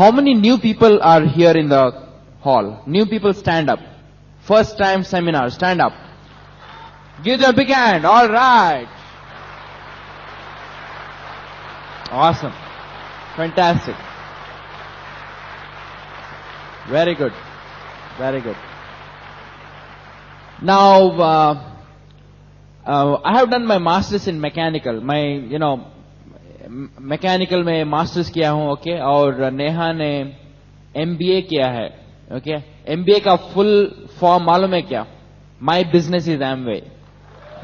How many new people are here in the hall? New people, stand up. First time seminar, stand up. Give them a big hand. All right. Awesome. Fantastic. Very good. Very good. Now, I have done my masters in mechanical. Mechanical में masters किया हूं, okay, और नेहा ने MBA किया है, okay. MBA का full form मालूम है क्या? My business is Amway,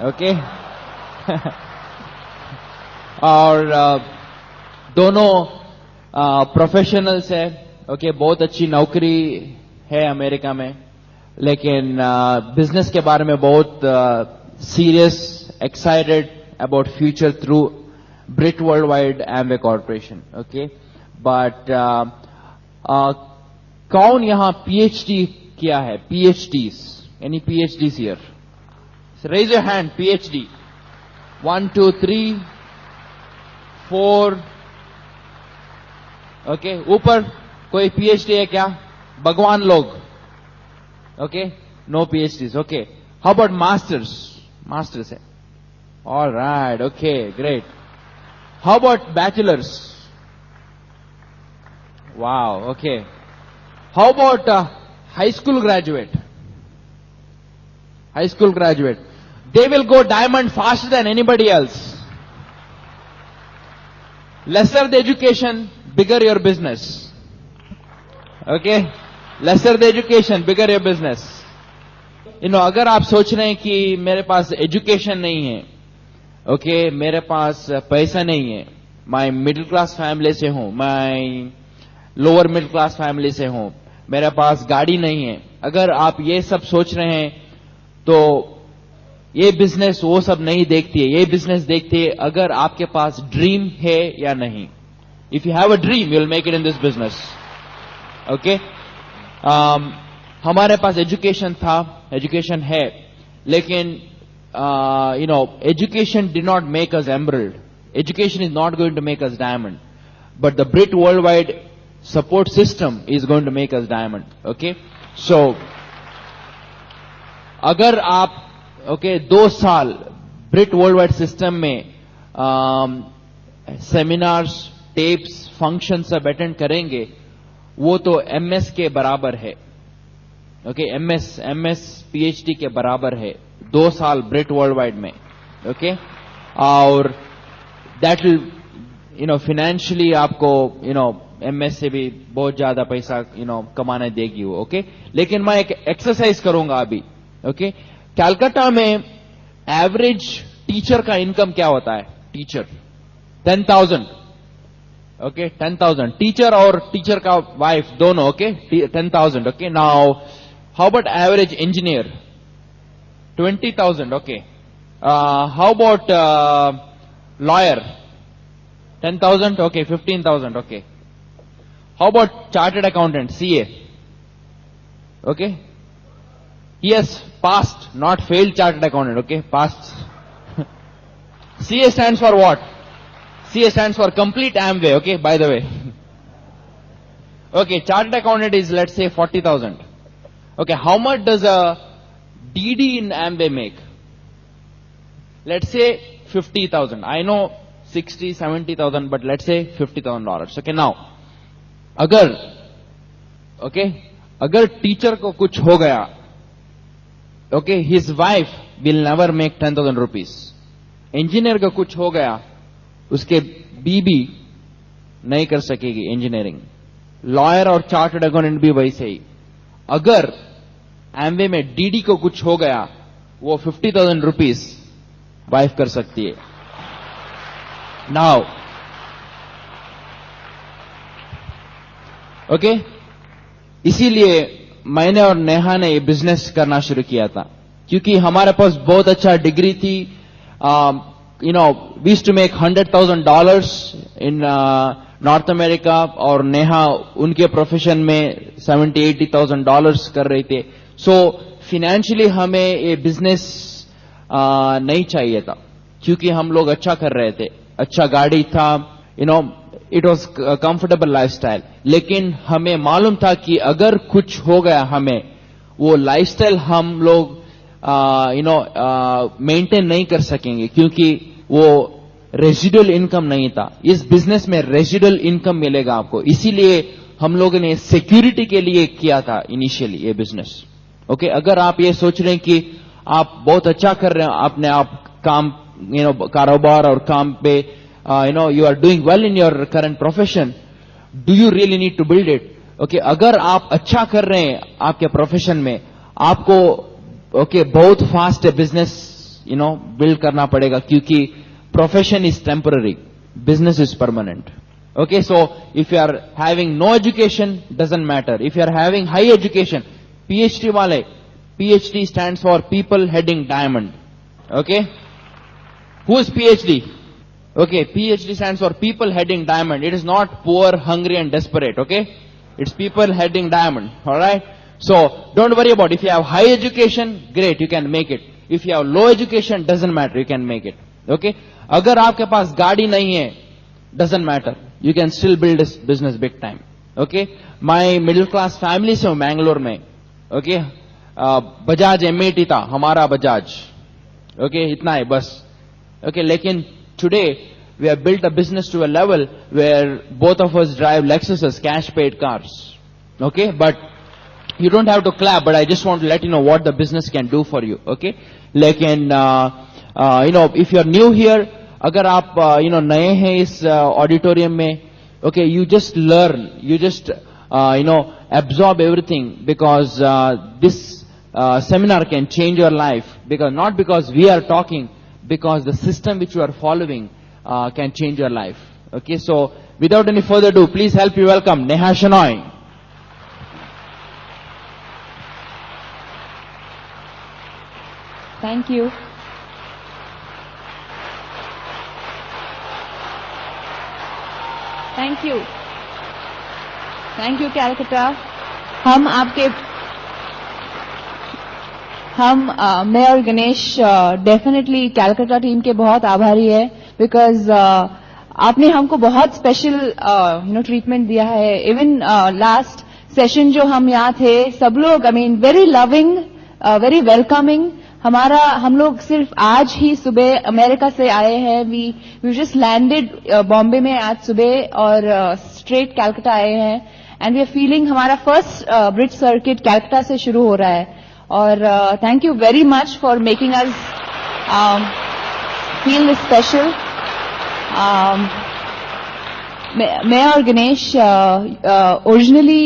okay. और दोनों प्रोफेशनल्स है, ओके। बहुत अच्छी नौकरी है अमेरिका में, लेकिन बिजनेस के बारे में बहुत serious, excited about future through Brit Worldwide Amway Corporation, okay? But कौन यहाँ PhD किया है? PhDs, any PhDs here? So raise your hand. PhD. 1, 2, 3, 4. Okay, ऊपर कोई PhD है क्या? भगवान लोग, okay? No PhDs, okay. How about masters? Masters है. All right, okay, great. How about bachelors? Wow, okay. How about high school graduate? High school graduate. They will go diamond faster than anybody else. Lesser the education, bigger your business. Okay? Lesser the education, bigger your business. अगर आप सोच रहे हैं कि मेरे पास education नहीं है, okay, मेरे पास पैसा नहीं है, मैं मिडिल क्लास फैमिली से हूं, मैं लोअर मिडिल क्लास फैमिली से हूं, मेरे पास गाड़ी नहीं है, अगर आप ये सब सोच रहे हैं तो ये बिजनेस वो सब नहीं देखती है, ये बिजनेस देखती है अगर आपके पास ड्रीम है या नहीं. If you have a dream you will make it in this business. Okay, हमारे पास एजुकेशन था, एजुकेशन है, लेकिन education did not make us emerald. Education is not going to make us diamond. But the Brit Worldwide support system is going to make us diamond. Okay? So, अगर आप, okay, 2 साल Brit Worldwide system में seminars, tapes, functions सब attend करेंगे, वो तो MS के बराबर है. Okay? MS, PhD के बराबर है. 2 साल ब्रिट वर्ल्ड वाइड में, ओके, और दैट विल फाइनेंशियली आपको एमएस से भी बहुत ज्यादा पैसा कमाने देगी वो, ओके. लेकिन मैं एक एक्सरसाइज करूंगा अभी, ओके. कलकत्ता में एवरेज टीचर का इनकम क्या होता है? टीचर 10,000, ओके, 10,000 टीचर और टीचर का वाइफ दोनों, okay, 10,000, okay. Now how about average engineer? 20,000, okay. How about lawyer? 10,000, okay. 15,000, okay. How about chartered accountant, CA? Okay. He has passed, not failed chartered accountant, okay. Passed. CA stands for what? CA stands for complete Amway, okay, by the way. Okay, chartered accountant is, let's say, 40,000. Okay, how much does a DD in Amway make? Let's say 50,000. I know 60, 70,000, but let's say $50,000. Okay, now, अगर teacher को कुछ हो गया, okay, his wife will never make 10,000 rupees. Engineer को कुछ हो गया, उसके बीबी नहीं कर सकेगी इंजीनियरिंग. लॉयर और चार्टर्ड अकाउंटेंट भी वैसे ही. अगर एमवे में डीडी को कुछ हो गया, वो 50,000 रुपीज वाइफ कर सकती है. नाउ, ओके, इसीलिए मैंने और नेहा ने ये बिजनेस करना शुरू किया था, क्योंकि हमारे पास बहुत अच्छा डिग्री थी. We used to make $100,000 in north America, और नेहा उनके प्रोफेशन में $70,000-80,000 कर रहे थे. सो फाइनेंशियली हमें ये बिजनेस नहीं चाहिए था, क्योंकि हम लोग अच्छा कर रहे थे, अच्छा गाड़ी था, इट वॉज कंफर्टेबल लाइफस्टाइल, लेकिन हमें मालूम था कि अगर कुछ हो गया हमें, वो लाइफस्टाइल हम लोग मेंटेन नहीं कर सकेंगे, क्योंकि वो रेजिडुअल इनकम नहीं था. इस बिजनेस में रेजिडुअल इनकम मिलेगा आपको, इसीलिए हम लोगों ने सिक्योरिटी के लिए किया था इनिशियली ये बिजनेस. ओके, अगर आप ये सोच रहे हैं कि आप बहुत अच्छा कर रहे हैं अपने आप काम, कारोबार और काम पे, you are doing well in your current profession, do you really need to build it? Okay, अगर आप अच्छा कर रहे हैं आपके प्रोफेशन में, आपको बहुत फास्ट बिजनेस बिल्ड करना पड़ेगा, क्योंकि profession is temporary, business is permanent. Okay, so if you are having no education, doesn't matter. If you are having high education, PhD wale, PhD stands for people heading diamond. Okay, who is PhD? Okay, PhD stands for people heading diamond. It is not poor, hungry and desperate. Okay, it's people heading diamond. All right, so don't worry about if you have high education, great, you can make it. If you have low education, doesn't matter, you can make it. Okay, अगर आपके पास गाड़ी नहीं है, doesn't matter, you can still build this business big time. Okay, my middle class family से हूँ मैंगलोर में. Okay, Bajaj M80 था हमारा बजाज. Okay, इतना है बस. Okay, लेकिन today we have built a business to a level where both of us drive Lexuses, cash paid cars. Okay, but you don't have to clap, but I just want to let you know what the business can do for you. Okay, लेकिन if you are new here, अगर आप नए हैं इस auditorium में, okay, you just learn, you just absorb everything, because this seminar can change your life, because not because we are talking, because the system which you are following can change your life. Okay, so without any further ado, please help me welcome Neha Shenoy. Thank you. Thank you. Thank you, Calcutta. मैं और Ganesh definitely Calcutta team के बहुत आभारी है, because आपने हमको बहुत special treatment दिया है. इवन लास्ट सेशन जो हम यहाँ थे, सब लोग वेरी लविंग, वेरी वेलकमिंग. हम लोग सिर्फ आज ही सुबह अमेरिका से आए हैं. वी जस्ट लैंडेड बॉम्बे में आज सुबह और स्ट्रेट कैलकाटा आए हैं, एंड वी आर फीलिंग हमारा फर्स्ट ब्रिज सर्किट कैलकाटा से शुरू हो रहा है. और thank you very much for making us feel special. मैं और गणेश ओरिजिनली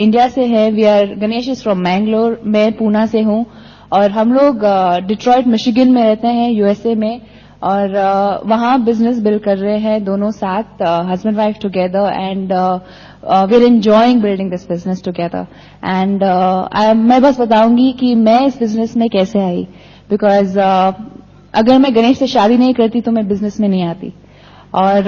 इंडिया से है. गणेश इज फ्रॉम मैंगलोर, मैं पूना से हूँ, और हम लोग डिट्रॉइट मिशिगन में रहते हैं, यूएसए में, और वहां बिजनेस बिल्ड कर रहे हैं दोनों साथ, husband wife together, and we are enjoying building this business together. And मैं बस बताऊंगी कि मैं इस बिजनेस में कैसे आई, बिकॉज अगर मैं गणेश से शादी नहीं करती तो मैं बिजनेस में नहीं आती. और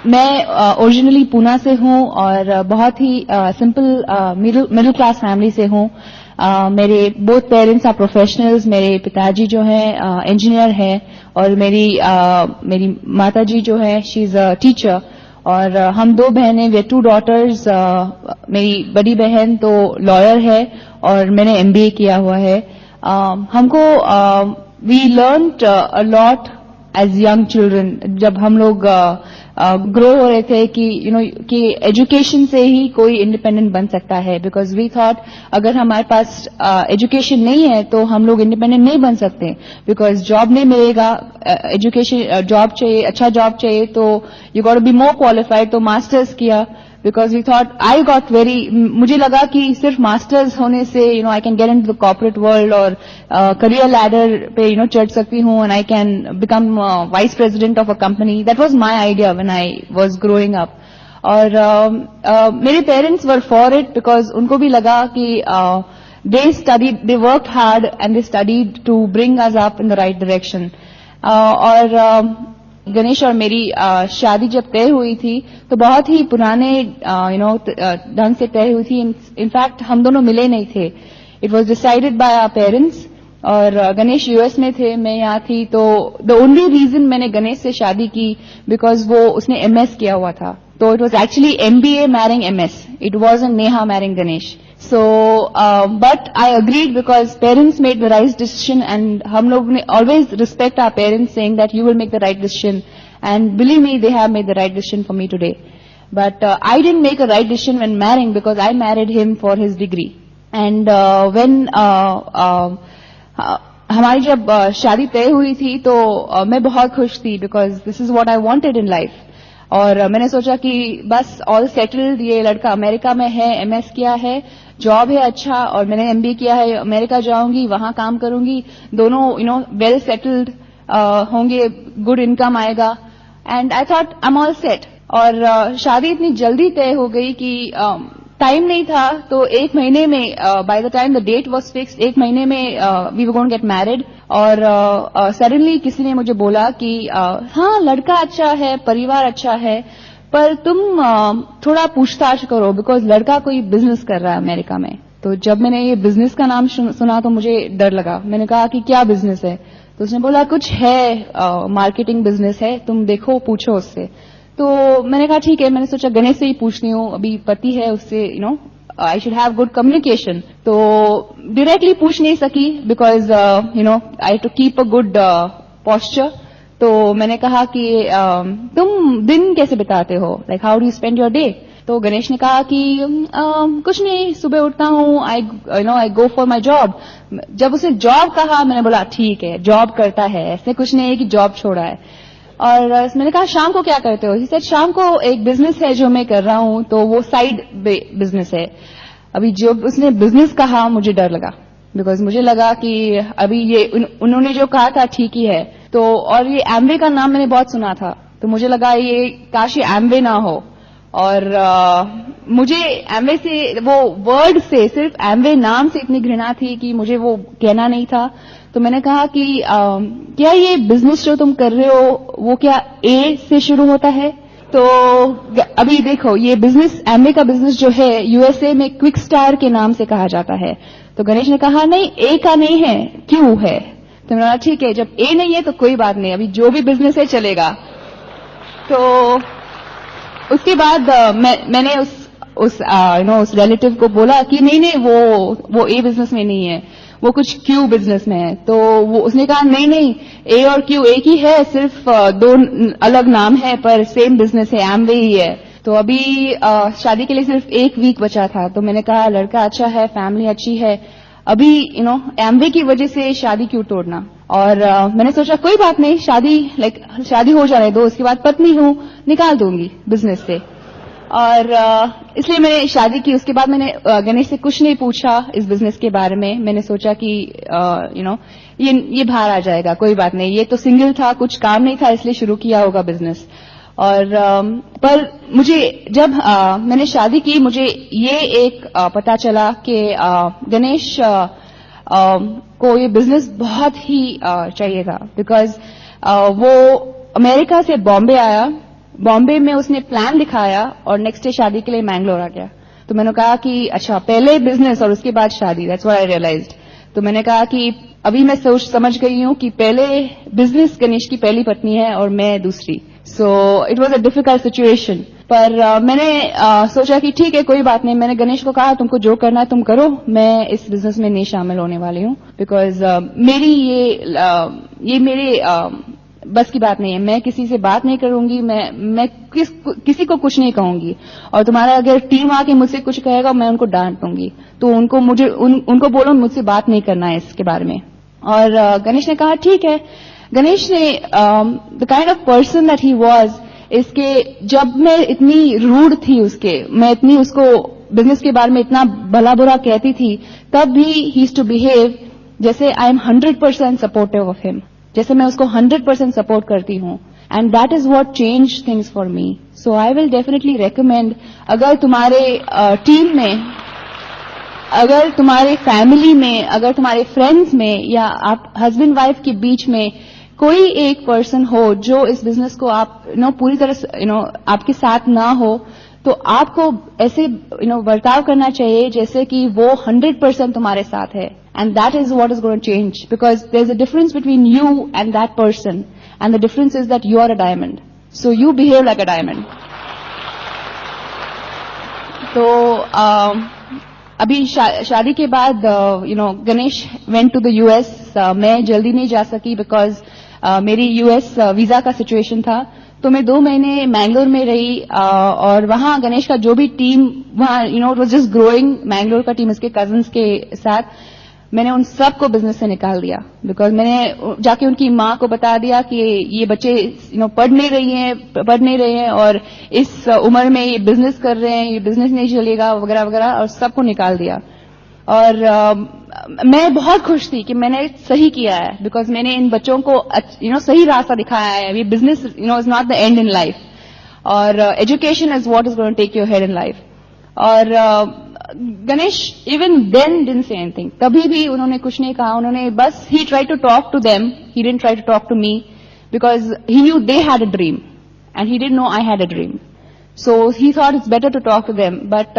मैं ओरिजिनली पूना से हूँ, और बहुत ही सिंपल मिडिल क्लास फैमिली से हूँ. मेरे बोथ पेरेंट्स आर प्रोफेशनल्स. मेरे पिताजी जो हैं इंजीनियर हैं, और मेरी माताजी जो है शी इज अ टीचर. और हम दो बहनें, वे 2 डॉटर्स. मेरी बड़ी बहन तो लॉयर है और मैंने MBA किया हुआ है. हमको we learned a lot as young children, जब हम लोग ग्रो हो रहे थे, कि एजुकेशन से ही कोई इंडिपेंडेंट बन सकता है. बिकॉज वी थॉट अगर हमारे पास एजुकेशन नहीं है तो हम लोग इंडिपेंडेंट नहीं बन सकते, बिकॉज जॉब नहीं मिलेगा. एजुकेशन जॉब चाहिए, अच्छा जॉब चाहिए, तो you got to be more qualified. तो मास्टर्स किया, बिकॉज वी थॉट, मुझे लगा कि सिर्फ मास्टर्स होने से I can get into the corporate world, और करियर लैडर पे चढ़ सकती हूँ, and I can become vice president of a company. That was my idea when I was growing up. और मेरे parents were for it, because उनको भी लगा कि they worked hard and they studied to bring us up in the right direction. और गणेश और मेरी शादी जब तय हुई थी तो बहुत ही पुराने ढंग से तय हुई थी. इनफैक्ट हम दोनों मिले नहीं थे. It was decided by our parents, और गणेश यूएस में थे, मैं यहाँ थी, तो द ओनली रीजन मैंने गणेश से शादी की बिकॉज वो उसने एमएस किया हुआ था, तो it was actually MBA marrying MS, it wasn't Neha marrying Ganesh. So, but I agreed because parents made the right decision and हम लोग ने always respect our parents saying that you will make the right decision, and believe me, they have made the right decision for me today. But I didn't make a right decision when marrying because I married him for his degree. And when हमारी जब शादी तय हुई थी तो मैं बहुत खुश थी because this is what I wanted in life. और मैंने सोचा कि बस ऑल सेटल्ड, ये लड़का अमेरिका में है, एमएस किया है, जॉब है अच्छा, और मैंने एमबीए किया है, अमेरिका जाऊंगी, वहां काम करूंगी, दोनों वेल सेटल्ड होंगे, गुड इनकम आएगा, and I thought I am all set. और शादी इतनी जल्दी तय हो गई कि टाइम नहीं था, तो एक महीने में by the time the date was fixed, एक महीने में we were going to get married. और सडनली किसी ने मुझे बोला कि हाँ लड़का अच्छा है, परिवार अच्छा है, पर तुम थोड़ा पूछताछ करो बिकॉज लड़का कोई बिजनेस कर रहा है अमेरिका में. तो जब मैंने ये बिजनेस का नाम सुना तो मुझे डर लगा. मैंने कहा कि क्या बिजनेस है? तो उसने बोला कुछ है, मार्केटिंग बिजनेस है, तुम देखो पूछो उससे. तो मैंने कहा ठीक है. मैंने सोचा गणेश से ही पूछती हूँ, अभी पति है उससे, I should have good communication. तो डायरेक्टली पूछ नहीं सकी because I to keep a good posture. तो मैंने कहा कि तुम दिन कैसे बिताते हो, like how do you spend your day? तो गणेश ने कहा कि कुछ नहीं, सुबह उठता हूँ, आई गो फॉर माई जॉब. जब उसने जॉब कहा मैंने बोला ठीक है, जॉब करता है, ऐसे कुछ नहीं है कि जॉब छोड़ा है. और मैंने कहा शाम को क्या करते हो? ही सेड शाम को एक बिजनेस है जो मैं कर रहा हूं, तो वो साइड बिजनेस है. अभी जो उसने बिजनेस कहा मुझे डर लगा बिकॉज मुझे लगा कि अभी ये उन्होंने जो कहा था ठीक ही है. तो और ये एमवे का नाम मैंने बहुत सुना था, तो मुझे लगा ये काश ये एमवे ना हो. और मुझे एमवे से, वो वर्ड से, सिर्फ एमवे नाम से इतनी घृणा थी कि मुझे वो कहना नहीं था. तो मैंने कहा कि क्या ये बिजनेस जो तुम कर रहे हो वो क्या ए से शुरू होता है? तो अभी देखो ये बिजनेस, एमवे का बिजनेस जो है यूएसए में क्विक स्टार के नाम से कहा जाता है. तो गणेश ने कहा नहीं, ए का नहीं है, क्यू है. तो मैंने कहा ठीक है, जब ए नहीं है तो कोई बात नहीं, अभी जो भी बिजनेस है चलेगा. तो उसके बाद मैंने उस रिलेटिव को बोला कि नहीं वो ए बिजनेस में नहीं है, वो कुछ क्यू बिजनेस में है. तो वो उसने कहा नहीं ए और क्यू एक ही है, सिर्फ दो अलग नाम है पर सेम बिजनेस है, एमवे ही है. तो अभी शादी के लिए सिर्फ एक वीक बचा था. तो मैंने कहा लड़का अच्छा है, फैमिली अच्छी है, अभी एमवे की वजह से शादी क्यों तोड़ना? और मैंने सोचा कोई बात नहीं, शादी हो जाने दो, उसके बाद पत्नी हूं, निकाल दूंगी बिजनेस से. और इसलिए मैंने शादी की. उसके बाद मैंने गणेश से कुछ नहीं पूछा इस बिजनेस के बारे में. मैंने सोचा कि ये बाहर आ जाएगा, कोई बात नहीं, ये तो सिंगल था, कुछ काम नहीं था, इसलिए शुरू किया होगा बिजनेस. और पर मुझे जब मैंने शादी की, मुझे ये एक पता चला कि गणेश को ये बिजनेस बहुत ही चाहिए था बिकॉज वो अमेरिका से बॉम्बे आया, बॉम्बे में उसने प्लान दिखाया और नेक्स्ट डे शादी के लिए मैंगलोर आ गया. तो मैंने कहा कि अच्छा पहले बिजनेस और उसके बाद शादी, दैट्स व्हाट आई रियलाइज्ड. तो मैंने कहा कि अभी मैं समझ गई हूं कि पहले बिजनेस गणेश की पहली पत्नी है और मैं दूसरी. So it was a difficult situation. पर मैंने सोचा कि ठीक है कोई बात नहीं. मैंने गणेश को कहा तुमको जो करना है तुम करो, मैं इस बिजनेस में नहीं शामिल होने वाली हूं बिकॉज मेरी ये मेरे बस की बात नहीं है. मैं किसी से बात नहीं करूंगी, मैं किसी को कुछ नहीं कहूंगी. और तुम्हारा अगर टीम आके मुझसे कुछ कहेगा मैं उनको डांट दूंगी. तो उनको बोलो मुझसे बात नहीं करना है इसके बारे में. और गणेश ने कहा ठीक है. गणेश ने the kind of person that he was, इसके जब मैं इतनी रूड थी मैं इतनी उसको बिजनेस के बारे में इतना भला बुरा कहती थी, तब भी ही यूज्ड टू बिहेव जैसे I am 100% supportive of him, जैसे मैं उसको 100% सपोर्ट करती हूं. And that is what change things for me. So I will definitely recommend, अगर तुम्हारे टीम में, अगर तुम्हारे फैमिली में, अगर तुम्हारे फ्रेंड्स में या आप हस्बैंड वाइफ के बीच में कोई एक पर्सन हो जो इस बिजनेस को आप पूरी तरह आपके साथ ना हो, तो आपको ऐसे बर्ताव करना चाहिए जैसे कि वो 100% तुम्हारे साथ है. and that is what is going to change, because there's a difference between you and that person, and the difference is that you are a diamond, so you behave like a diamond. तो अभी शादी के बाद Ganesh went to the US. मैं जल्दी नहीं जा सकी बिकॉज मेरी यूएस वीजा का सिचुएशन था. तो मैं 2 महीने मैंगलोर में रही और वहां गणेश का जो भी टीम वहां it was just growing. Mangalore का टीम इसके कजिन्स के साथ मैंने उन सबको बिजनेस से निकाल दिया बिकॉज मैंने जाके उनकी माँ को बता दिया कि ये बच्चे पढ़ नहीं रहे हैं और इस उम्र में ये बिजनेस कर रहे हैं, ये बिजनेस नहीं चलेगा वगैरह वगैरह, और सबको निकाल दिया. और मैं बहुत खुश थी कि मैंने सही किया है बिकॉज मैंने इन बच्चों को सही रास्ता दिखाया है. ये business is not the end in life, और education is what is going to take your head in life. और Ganesh even then didn't say anything. कभी भी उन्होंने कुछ नहीं कहा. उन्होंने बस he try to talk to them, he didn't try to talk to me because he knew they had a dream and he didn't know I had a dream. So he thought it's better to talk to them. But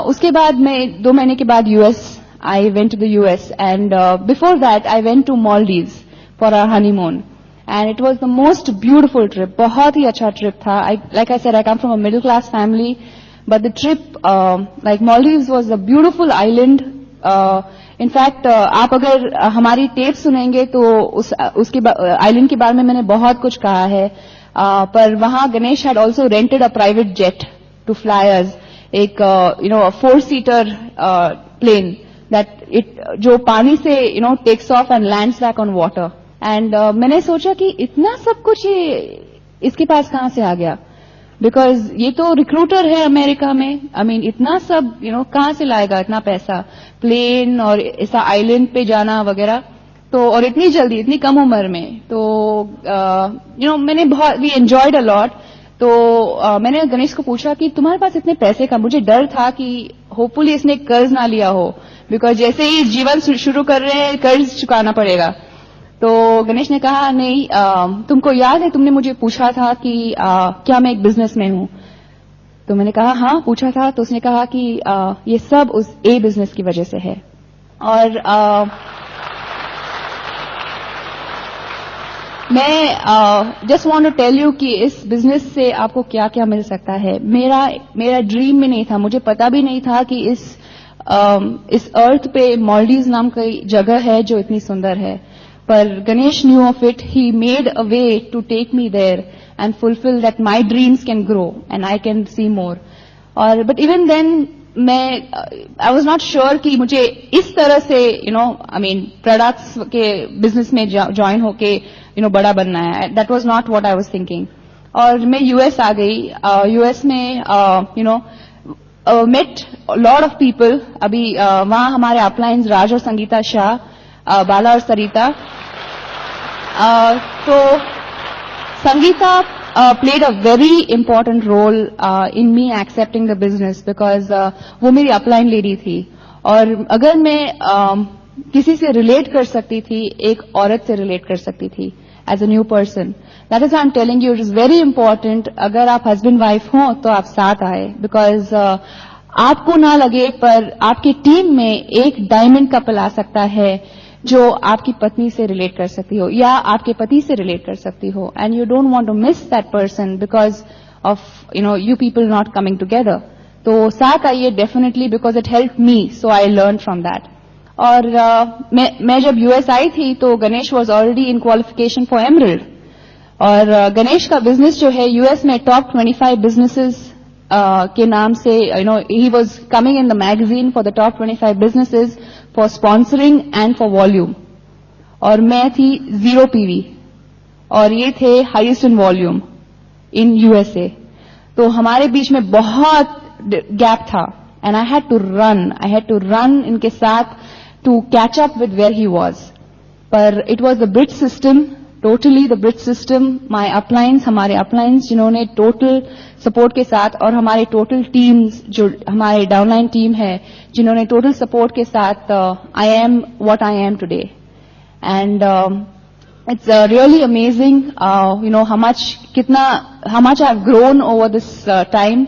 उसके बाद मैं 2 महीने के बाद US I went to the US, and before that I went to Maldives for our honeymoon, and it was the most beautiful trip. बहुत ही अच्छा trip था. Like I said, I come from a middle class family, but the trip like Maldives was a beautiful island. In fact आप अगर हमारी tape सुनेंगे तो उसके आइलैंड के बारे में मैंने बहुत कुछ कहा है. पर वहां Ganesh had also rented a private jet to fly us, एक a 4-seater plane that जो पानी से takes off and lands back on water. And मैंने सोचा कि इतना सब कुछ ये इसके पास कहां से आ गया, बिकॉज ये तो रिक्रूटर है अमेरिका में. आई मीन इतना सब कहां से लाएगा इतना पैसा, प्लेन और ऐसा आइलैंड पे जाना वगैरह, तो और इतनी जल्दी इतनी कम उम्र में. तो मैंने बहुत वी एंजॉयड अ लॉट. तो मैंने गणेश को पूछा कि तुम्हारे पास इतने पैसे का, मुझे डर था कि होपफुली इसने कर्ज ना लिया हो बिकॉज जैसे ही जीवन शुरू कर रहे हैं कर्ज चुकाना पड़ेगा. तो गणेश ने कहा नहीं, तुमको याद है तुमने मुझे पूछा था कि क्या मैं एक बिजनेसमैन हूं. तो मैंने कहा हाँ पूछा था. तो उसने कहा कि ये सब उस ए बिजनेस की वजह से है. और मैं just want to tell you कि इस बिजनेस से आपको क्या क्या मिल सकता है. मेरा ड्रीम में नहीं था, मुझे पता भी नहीं था कि इस अर्थ पे मालदीव्स नाम की जगह है जो इतनी सुंदर है. पर Ganesh knew of it. He made a way to take me there and fulfill that my dreams can grow and I can see more. But even then, I was not sure कि मुझे इस तरह से products के business में join होके बड़ा बनना है. That was not what I was thinking. और मैं US आ गई. US में met a lot of people. अभी वहाँ हमारे अपलाइंस राज और संगीता शाह, बाला और सरिता. तो Sangeeta played a very important role in me accepting the business because वो मेरी अपलाइन लेडी थी. और अगर मैं किसी से रिलेट कर सकती थी, एक औरत से रिलेट कर सकती थी as a new person. That is why I'm telling you it is very important. अगर आप हस्बैंड वाइफ हो तो आप साथ आए because आपको ना लगे पर आपकी टीम में एक डायमंड कपल आ सकता है जो आपकी पत्नी से रिलेट कर सकती हो या आपके पति से रिलेट कर सकती हो. And you don't want to miss that person because of you people not coming together. तो साथ आइए definitely because it help me, so I learn from that. और मैं जब यूएस आई थी तो Ganesh was already in qualification for emerald. और गणेश का बिजनेस जो है यूएस में टॉप 25 बिजनेसेस के नाम से he was coming in the magazine for the top 25 businesses for sponsoring and for volume. और मैं थी 0 PV और ये थे highest in volume in USA. तो हमारे बीच में बहुत गैप था and I had to run इनके साथ to catch up with where he was. पर it was the bridge system, totally the bridge system. My uplines, हमारे uplines जिन्होंने total सपोर्ट के साथ और हमारे टोटल टीम्स जो हमारे डाउनलाइन टीम है जिन्होंने टोटल सपोर्ट के साथ I am what I am today. And it's really amazing how much I've grown over this time.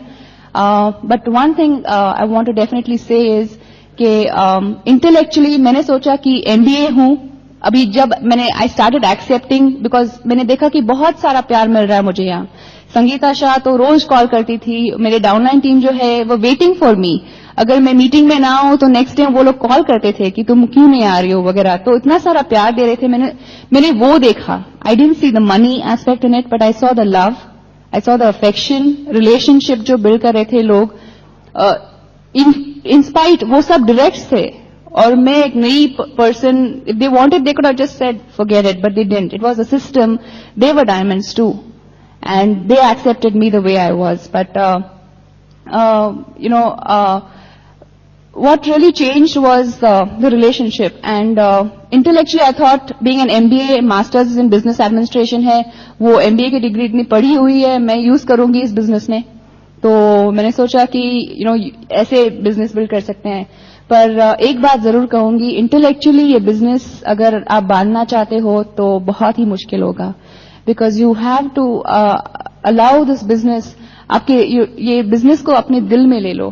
But one thing I want to definitely say is कि intellectually मैंने सोचा कि MBA हूं. अभी जब मैंने आई स्टार्टेड एक्सेप्टिंग बिकॉज मैंने देखा कि बहुत सारा प्यार मिल रहा है मुझे यहाँ. संगीता शाह तो रोज कॉल करती थी. मेरे डाउनलाइन टीम जो है वो वेटिंग फॉर मी. अगर मैं मीटिंग में ना हूं तो नेक्स्ट डे वो लोग कॉल करते थे कि तुम क्यों नहीं आ रही हो वगैरह. तो इतना सारा प्यार दे रहे थे. मैंने वो देखा. I didn't see the money aspect in it, but I saw the love, I saw the affection, relationship जो बिल्ड कर रहे थे लोग. इन स्पाइट वो सब डायरेक्ट थे. और मैं एक नई person, if they wanted they could have just said forget it, but they didn't. It was a system. They were diamonds too, and they accepted me the way I was. But what really changed was the relationship. And intellectually I thought being an MBA, Masters in Business Administration है, वो MBA की degree इतनी पढ़ी हुई है, मैं use करूंगी इस बिजनेस में. तो मैंने सोचा कि ऐसे बिजनेस बिल्ड कर सकते हैं. पर एक बात जरूर कहूंगी, इंटेलेक्चुअली ये बिजनेस अगर आप बांधना चाहते हो तो बहुत ही मुश्किल होगा. Because you have to allow this business, आपके ये बिजनेस को अपने दिल में ले लो.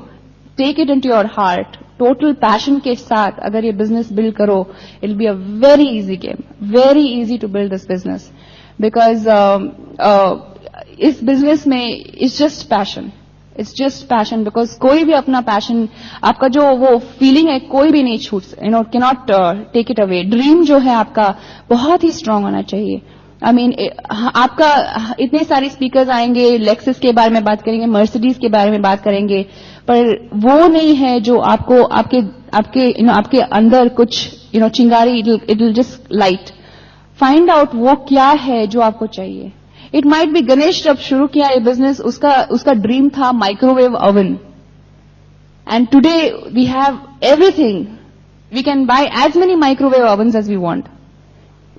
Take it into your heart. Total passion के साथ अगर ये बिजनेस बिल्ड करो, it'll be a very easy game. Very easy to build this business. Because इस बिजनेस में it's just passion. It's just passion. Because कोई भी अपना passion, आपका जो वो फीलिंग है कोई भी नहीं छूट, cannot take it away. Dream जो है आपका बहुत ही स्ट्रांग होना चाहिए. I mean, आपका इतने सारे स्पीकर्स आएंगे, लेक्सस के बारे में बात करेंगे, मर्सिडीज के बारे में बात करेंगे, पर वो नहीं है जो आपको आपके अंदर कुछ चिंगारी, it will just light. Find out वो क्या है जो आपको चाहिए. इट माइट बी गणेश जब शुरू किया ये बिजनेस, उसका ड्रीम था microwave oven. And today we have everything. We can buy as many microwave ovens as we want.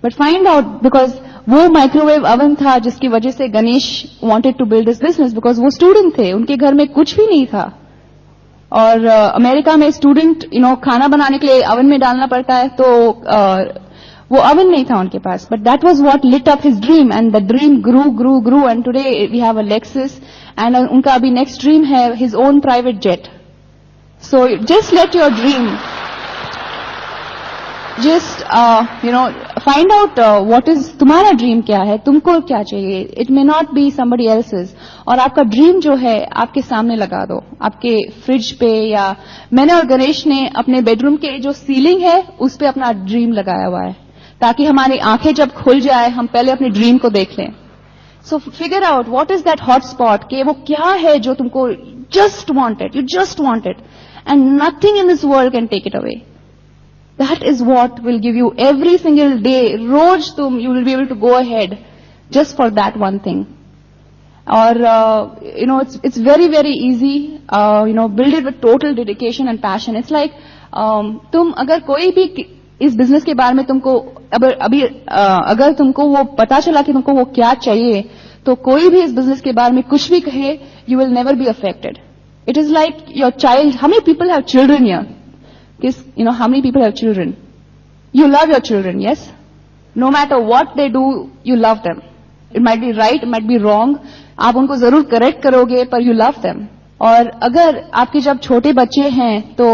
But find out, because वो माइक्रोवेव ओवन था जिसकी वजह से Ganesh wanted to build this business. Because वो student थे, उनके घर में कुछ भी नहीं था. और अमेरिका में स्टूडेंट खाना बनाने के लिए ओवन में डालना पड़ता है, तो वो ओवन नहीं था उनके पास. But that was what lit up his dream, and the dream grew and today we have a Lexus. एंड उनका अभी नेक्स्ट ड्रीम है his own private jet. So just let your dream, just find out what is तुम्हारा dream क्या है, तुमको क्या चाहिए. It may not be somebody else's. और आपका ड्रीम जो है आपके सामने लगा दो, आपके फ्रिज पे. या मैंने और गणेश ने अपने बेडरूम के जो सीलिंग है उस पे अपना ड्रीम लगाया हुआ है, ताकि हमारी आंखें जब खुल जाए हम पहले अपने ड्रीम को देख लें. So figure out what is that hot spot, कि वो क्या है जो तुमको just wanted, you just wanted, and nothing in this world can take it away. That is what will give you every single day. रोज you will be able to go ahead just for that one thing. और it's very very easy. Build it with total dedication and passion. It's like तुम अगर कोई भी इस business के बारे में तुमको अगर तुमको वो पता चला कि तुमको वो क्या चाहिए, तो कोई भी इस बिजनेस के बारे में कुछ भी कहे, you will never be affected. It is like your child. How many people have children here? How many people have children? You love your children, yes? No matter what they do, you love them. It might be right, it might be wrong. आप उनको जरूर correct करोगे, पर you love them. और अगर आपके जब छोटे बच्चे हैं तो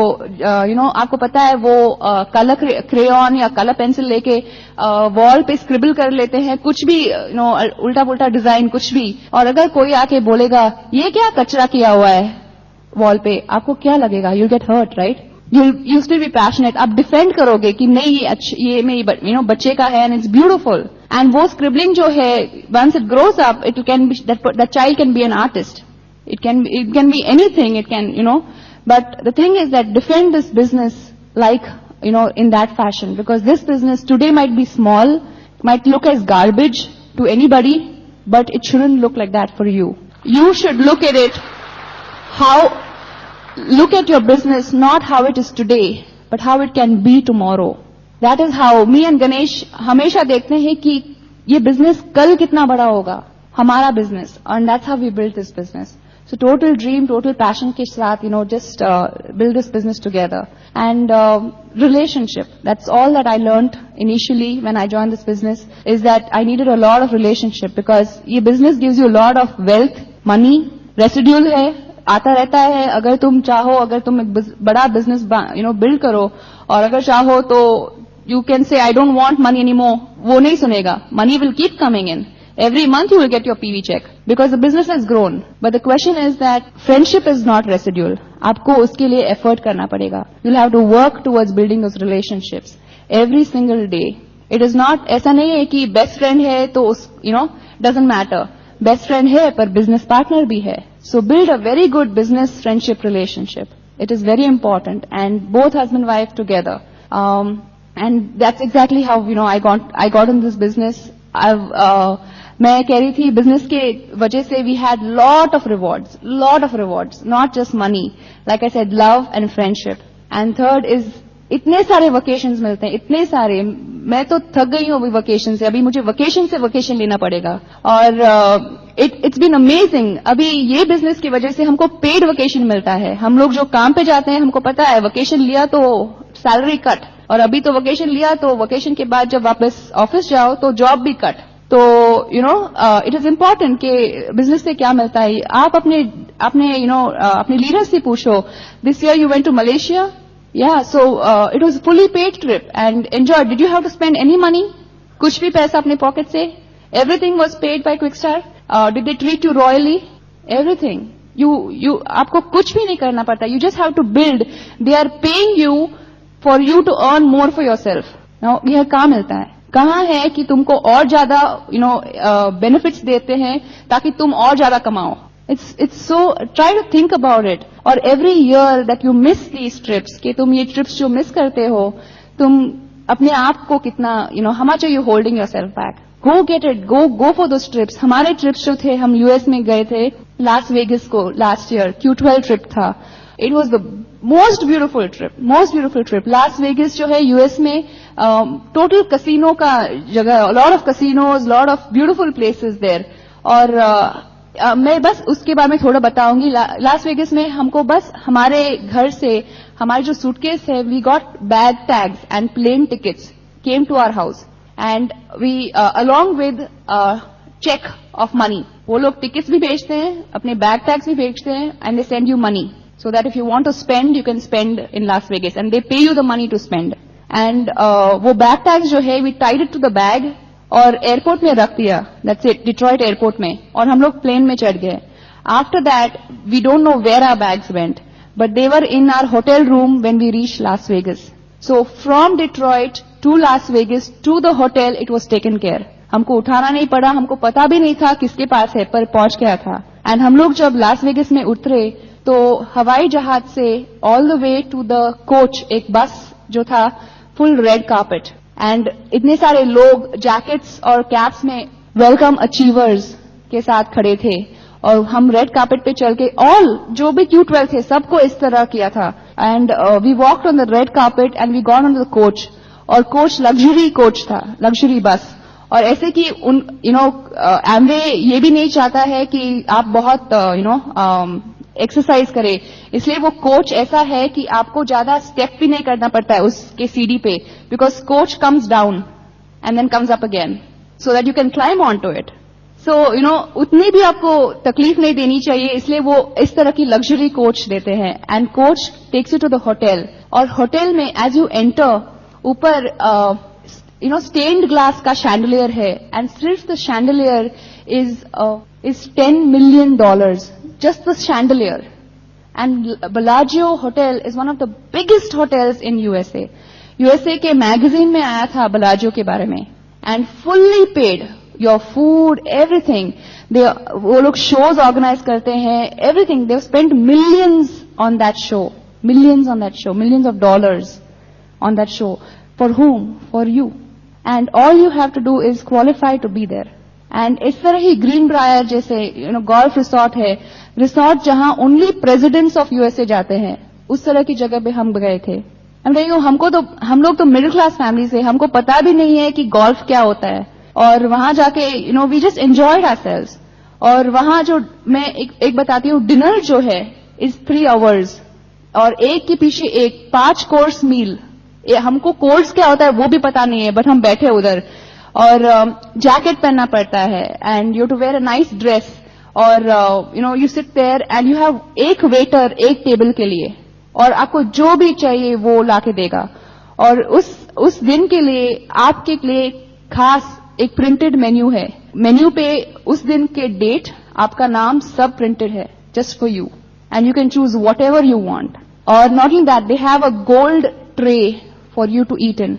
आपको पता है वो कलर क्रेयॉन या कलर पेंसिल लेके वॉल पे स्क्रिबल कर लेते हैं, कुछ भी उल्टा पुल्टा डिजाइन कुछ भी. और अगर कोई आके बोलेगा ये क्या कचरा किया हुआ है वॉल पे, आपको क्या लगेगा? You'll get hurt, right? You'll still be passionate. आप डिफेंड करोगे कि नहीं ये मेरी बच्चे का है, and it's beautiful. And वो scribbling जो है, once it grows up, it can be that child can be an artist. It can be anything. It can But the thing is that defend this business like in that fashion, because this business today might be small, might look as garbage to anybody, but it shouldn't look like that for you. You should look at it Look at your business not how it is today, but how it can be tomorrow. That is how me and Ganesh हमेशा देखते हैं कि ये business कल कितना बड़ा होगा, हमारा business, and that's how we built this business. So total dream, total passion के साथ, just build this business together. And relationship, that's all that I learned initially when I joined this business, is that I needed a lot of relationship, because ये business gives you a lot of wealth, money, residual है, आता रहता है. अगर तुम चाहो, अगर तुम एक बड़ा बिजनेस बिल्ड करो और अगर चाहो तो you can say I don't want money anymore, वो नहीं सुनेगा. Money will keep coming in. Every month you will get your PV check because the business has grown. But the question is that friendship is not residual. आपको उसके लिए effort करना पड़ेगा. You'll have to work towards building those relationships every single day. It is not, ऐसा नहीं है कि best friend है तो उस doesn't matter. Best friend है पर business partner भी है. So build a very good business friendship relationship. It is very important, and both husband wife together. And that's exactly how I got in this business. मैं कह रही थी business के वजह से we had lot of rewards, not just money. Like I said, love and friendship. And third is इतने सारे vacations मिलते हैं, इतने सारे. मैं तो थक गई हूँ अभी वकेशन से. अभी मुझे वकेशन से वकेशन लेना पड़ेगा. और इट्स बीन अमेजिंग. अभी ये बिजनेस की वजह से हमको पेड वकेशन मिलता है. हम लोग जो काम पे जाते हैं हमको पता है वकेशन लिया तो सैलरी कट, और अभी तो वकेशन लिया तो वकेशन के बाद जब वापस ऑफिस जाओ तो जॉब भी कट. तो इट इज इम्पोर्टेंट कि बिजनेस से क्या मिलता है. आप अपने लीडर से पूछो. This year you went to Malaysia. Yeah, so it was fully paid trip and enjoyed. Did you have to spend any money? कुछ भी पैसा अपने पॉकेट से? Everything was paid by Quickstar. Did they treat you royally? Everything. आपको कुछ भी नहीं करना पड़ता. You just have to build. They are paying you for you to earn more for yourself. Now यह कहाँ मिलता है? कहाँ है कि तुमको और ज्यादा benefits देते हैं ताकि तुम और ज्यादा कमाओ? It's so, try to think about it. और every year that you miss these trips, कि तुम ये trips जो miss करते हो, तुम अपने आप को कितना, how much are you holding yourself back? Go get it, go for those trips. हमारे trips जो थे, हम US में गए थे, Las Vegas को last year, Q12 trip था. It was the most beautiful trip. Las Vegas जो है US में total casino का जगह, a lot of casinos, lot of beautiful places there. और मैं बस उसके बारे में थोड़ा बताऊंगी. लास वेगस में हमको बस हमारे घर से हमारे जो सूटकेस है, we got bag tags and plane tickets came to our house and we along with check of money. वो लोग टिकट्स भी भेजते हैं, अपने बैग टैग्स भी भेजते हैं, and they send you money so that if you want to spend you can spend in Las Vegas and they pay you the money to spend. And वो बैग टैग्स जो है we tied it to the bag और airport में रख दिया. That's it, Detroit airport में. और हम लोग प्लेन में चढ़ गए. After that we don't know where our bags went, but they were in our hotel room when we reach Las Vegas. So from Detroit to Las Vegas to the hotel it was taken care. हमको उठाना नहीं पड़ा, हमको पता भी नहीं था किसके पास है, पर पहुंच गया था. एंड हम लोग जब लास वेगस में उतरे तो हवाई जहाज से all the way to the coach, एक बस जो था, फुल रेड कार्पेट. एंड इतने सारे लोग जैकेट्स और कैप्स में वेलकम अचीवर्स के साथ खड़े थे. और हम रेड कार्पेट पे चल के ऑल जो भी Q12 थे सबको इस तरह किया था. And we walked on the red carpet and we gone on the coach. और कोच लग्जरी कोच था, लग्जरी बस. और ऐसे कि एमवे ये भी नहीं चाहता है कि आप बहुत एक्सरसाइज करे, इसलिए वो कोच ऐसा है कि आपको ज्यादा स्टेप भी नहीं करना पड़ता है उसके सीढ़ी पे, because coach comes down and then comes up again so that you can climb on to it. So उतनी भी आपको तकलीफ नहीं देनी चाहिए, इसलिए वो इस तरह की लग्जरी कोच देते हैं. And coach takes you to the hotel. और होटल में एज यू एंटर ऊपर स्टेन्ड ग्लास का शैंडलियर है. एंड सिर्फ the chandelier is $10 million, just the chandelier. And Bellagio Hotel is one of the biggest hotels in USA. USA के magazine में आया था Bellagio के बारे में. And fully paid, your food, everything. वो लोग shows organize करते हैं, everything. They've spent millions on that show, millions of dollars on that show. For whom? For you. And all you have to do is qualify to be there. And इस तरह ही green briar जैसे golf resort है, resort जहां only presidents of USA जाते हैं, उस तरह की जगह पे हम गए थे. हम लोग तो मिडिल क्लास फैमिली से, हमको पता भी नहीं है कि गोल्फ क्या होता है. और वहां जाके वी जस्ट एंजॉयड आवरसेल्व्स. और वहां जो मैं एक बताती हूँ, डिनर जो है इज 3 hours और एक के पीछे एक 5 कोर्स मील. हमको कोर्स क्या होता है वो भी पता नहीं है, बट हम बैठे उधर. और जैकेट पहनना पड़ता है and you to wear a nice dress. और you sit there and you have एक वेटर एक टेबल के लिए और आपको जो भी चाहिए वो लाके देगा और उस दिन के लिए आपके लिए खास एक प्रिंटेड मेन्यू है. मेन्यू पे उस दिन के डेट आपका नाम सब प्रिंटेड है just for you and you can choose whatever you want. और not only that they have a gold tray for you to eat in.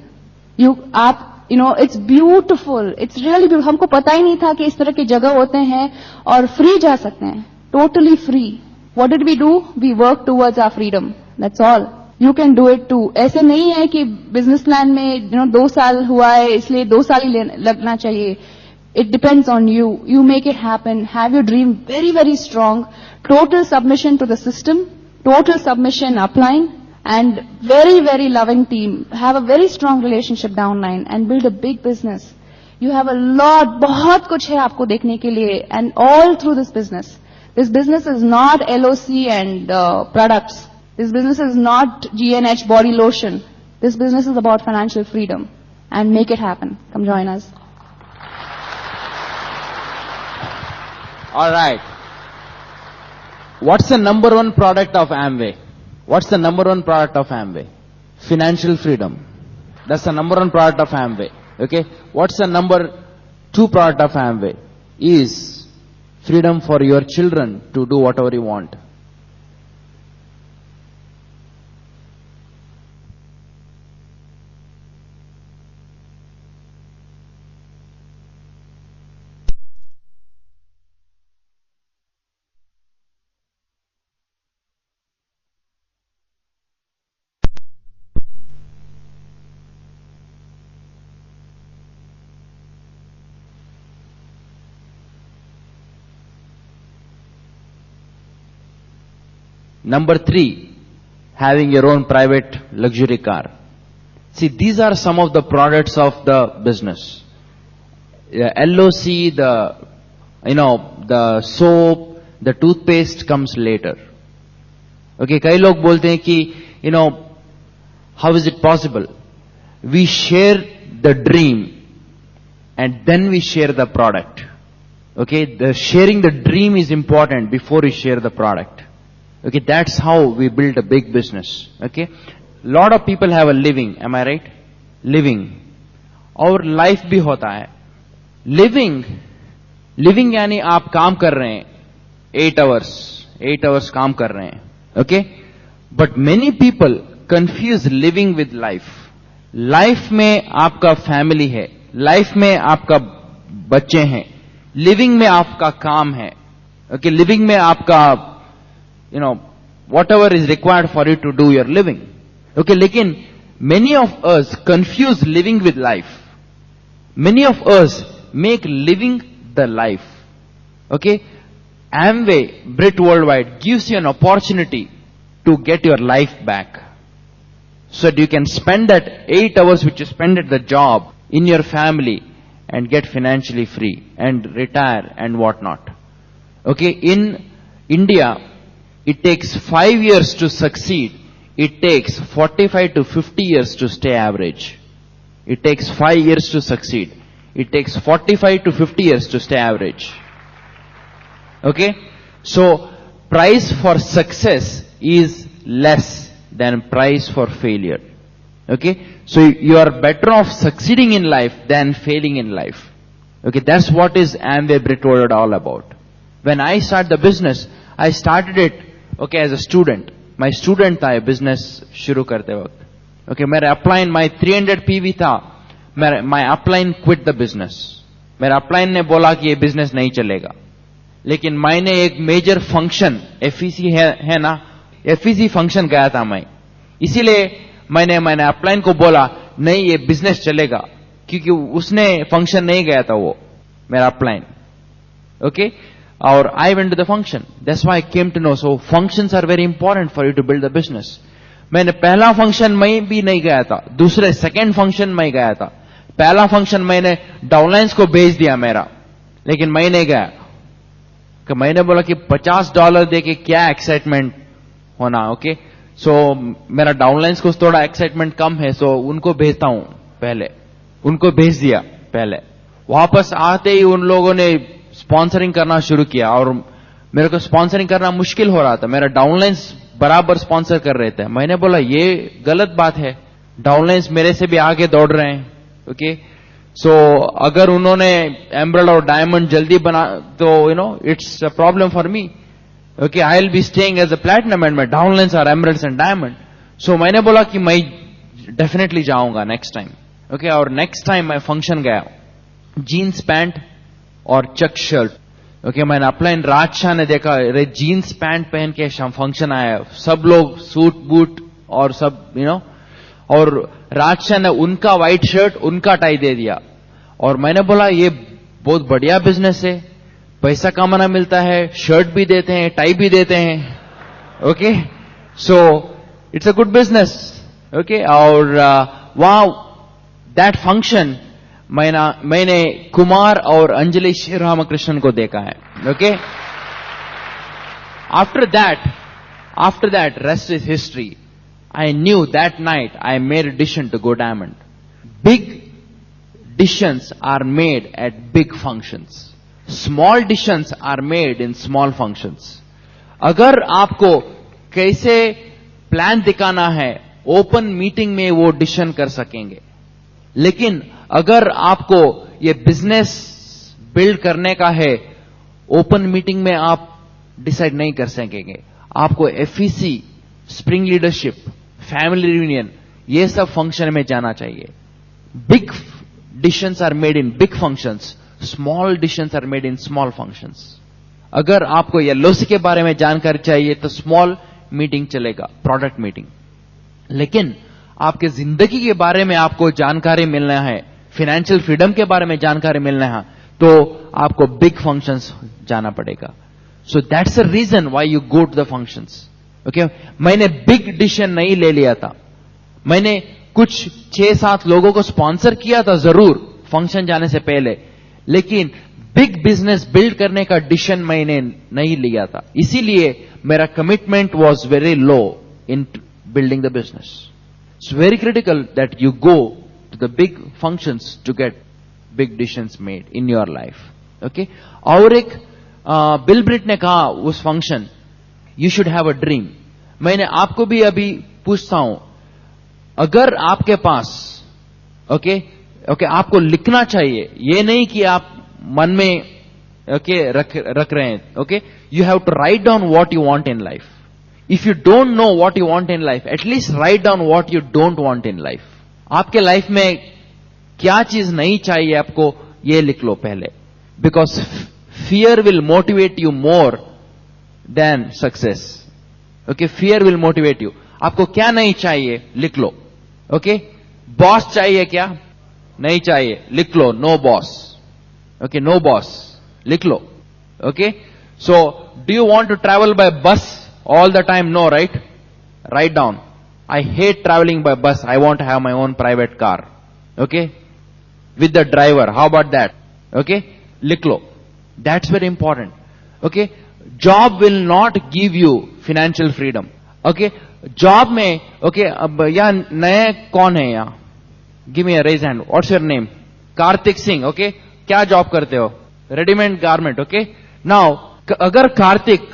It's beautiful, it's really beautiful. हमको पता ही नहीं था कि इस तरह की जगह होते हैं और फ्री जा सकते हैं, totally free. What did we do? We work towards our freedom, that's all. You can do it too. ऐसे नहीं है कि बिजनेस प्लान में 2 साल हुआ है इसलिए 2 साल ही लगना चाहिए. It depends on you. You make it happen. Have your dream very, very strong. Total submission to the system. Total submission upline. And very, very loving team. Have a very strong relationship downline and build a big business. You have a lot, बहुत कुछ है आपको देखने के लिए and all through this business. This business is not LOC and products. This business is not GNH body lotion. This business is about financial freedom. And make it happen. Come join us. All right. What's the number one product of Amway? What's the number one product of Amway? Financial freedom. That's the number one product of Amway. Okay. What's the number 2 product of Amway? Is freedom for your children to do whatever you want. Number 3, having your own private luxury car. See, these are some of the products of the business. The LOC, the soap, the toothpaste comes later. Okay, कई लोग बोलते हैं कि, how is it possible? We share the dream and then we share the product. Okay, sharing the dream is important before we share the product. Okay, that's how we build a big business. Okay, lot of people have a living. Am I right? Living. और life भी होता है. Living यानी आप काम कर रहे हैं 8 hours काम कर रहे हैं. Okay, but many people confuse living with life. Life में आपका family है, life में आपका बच्चे हैं, living में आपका काम है. Okay, living में आपका whatever is required for you to do your living. Okay, lekin many of us confuse living with life. Many of us make living the life. Okay, Amway, Brit Worldwide gives you an opportunity to get your life back. So that you can spend that 8 hours which you spend at the job in your family and get financially free and retire and whatnot. Okay, in India, it takes 5 years to succeed. It takes 45 to 50 years to stay average. It takes 5 years to succeed. It takes 45 to 50 years to stay average. Okay? So, price for success is less than price for failure. Okay? So, you are better off succeeding in life than failing in life. Okay? That's what is Amway Brit Worldwide all about. When I started the business, I started it okay as a student. My student था ये business शुरू करते वक्त. Okay, मेरा upline, my 300 PV था. My upline quit the business. मेरा upline ने बोला कि ये business नहीं चलेगा. लेकिन मैंने एक major function FEC है ना, FEC function गया था मैं. इसीलिए मैंने upline को बोला नहीं ये business चलेगा, क्योंकि उसने function नहीं गया था वो मेरा upline. Okay. Or I went to the function. That's why I came to know. So functions are very important for you to build a business. मैंने पहला function में भी नहीं गया था, दूसरे second function में गया था. पहला function मैंने डाउनलाइंस को भेज दिया मेरा, लेकिन मैं नहीं गया. कि मैंने बोला कि $50 दे के क्या एक्साइटमेंट होना. ओके, सो मेरा डाउनलाइंस को थोड़ा एक्साइटमेंट कम है, सो उनको भेजता हूं पहले. उनको भेज दिया पहले. वापस आते ही उन लोगों ने स्पॉन्सरिंग करना शुरू किया और मेरे को स्पॉन्सरिंग करना मुश्किल हो रहा था, मेरा डाउनलाइंस बराबर स्पॉन्सर कर रहे थे। मैंने बोला ये गलत बात है, डाउनलाइंस मेरे से भी आगे दौड़ रहे हैं। ओके, सो अगर उन्होंने एमरल्ड और डायमंड जल्दी बना तो it's a problem for me. Okay, I will be staying as a platinum and my downlines are emeralds and diamond. So मैंने बोला कि मैं डेफिनेटली जाऊंगा नेक्स्ट टाइम। ओके, और नेक्स्ट टाइम मैं फंक्शन गया, जीन्स पैंट और चेक शर्ट। ओके, मैंने अपलाइन राजशाह ने देखा, अरे जीन्स पैंट पहन के फंक्शन आया, सब लोग सूट बूट और सब और राजशाह ने उनका व्हाइट शर्ट उनका टाई दे दिया। और मैंने बोला ये बहुत बढ़िया बिजनेस है, पैसा कमाना मिलता है, शर्ट भी देते हैं, टाई भी देते हैं। Okay, so it's a good business. Okay, और वहां दैट फंक्शन मैंने कुमार और अंजलि श्री रामकृष्णन को देखा है। Okay, after that rest is history. I knew that night I made a decision to go diamond. Big decisions are made at big functions. Small decisions are made in small functions. अगर आपको कैसे plan दिखाना है, open meeting में वो decision कर सकेंगे। लेकिन अगर आपको ये बिजनेस बिल्ड करने का है, ओपन मीटिंग में आप डिसाइड नहीं कर सकेंगे। आपको FEC, spring leadership, family reunion, ये सब फंक्शन में जाना चाहिए। Big decisions are made in big functions, small decisions are made in small functions. अगर आपको एलओसी के बारे में जानकारी चाहिए तो स्मॉल मीटिंग चलेगा, प्रोडक्ट मीटिंग। लेकिन आपके जिंदगी के बारे में आपको जानकारी मिलना है, फाइनेंशियल फ्रीडम के बारे में जानकारी मिलना है, तो आपको बिग फंक्शंस जाना पड़ेगा। So that's the reason why you go to the functions. Okay, मैंने बिग डिसीजन नहीं ले लिया था, मैंने कुछ 6-7 लोगों को स्पॉन्सर किया था जरूर फंक्शन जाने से पहले, लेकिन बिग बिजनेस बिल्ड करने का डिसीजन मैंने नहीं लिया था। इसीलिए मेरा commitment was very low in building the business. It's very critical that you go to the big functions to get big decisions made in your life. Okay, और एक बिल ब्रिट ने कहा उस function, you should have a dream. मैंने आपको भी अभी पूछता हूं, अगर आपके पास ओके आपको लिखना चाहिए, ये नहीं कि आप मन में रख रहे हैं। Okay, you have to write down what you want in life. If you don't know what you want in life, at least write down what you don't want in life. आपके लाइफ में क्या चीज नहीं चाहिए आपको, ये लिख लो पहले, because fear will motivate you more than success. Okay, fear will motivate you. आपको क्या नहीं चाहिए लिख लो। ओके, बॉस चाहिए क्या? नहीं चाहिए, लिख लो, no boss. Okay, no boss लिख लो। Okay, so do you want to travel by bus all the time? No, right? Write down, I hate travelling by bus, I want to have my own private car. Okay, with the driver, how about that? Okay, लिख लो, that's very important. Okay, job will not give you financial freedom. Okay, job में अब यहां नए कौन है यहां? Give me a raise hand. What's your name? Kartik Singh. Okay, क्या जॉब करते हो? Readymade garment. ओके, नाउ अगर कार्तिक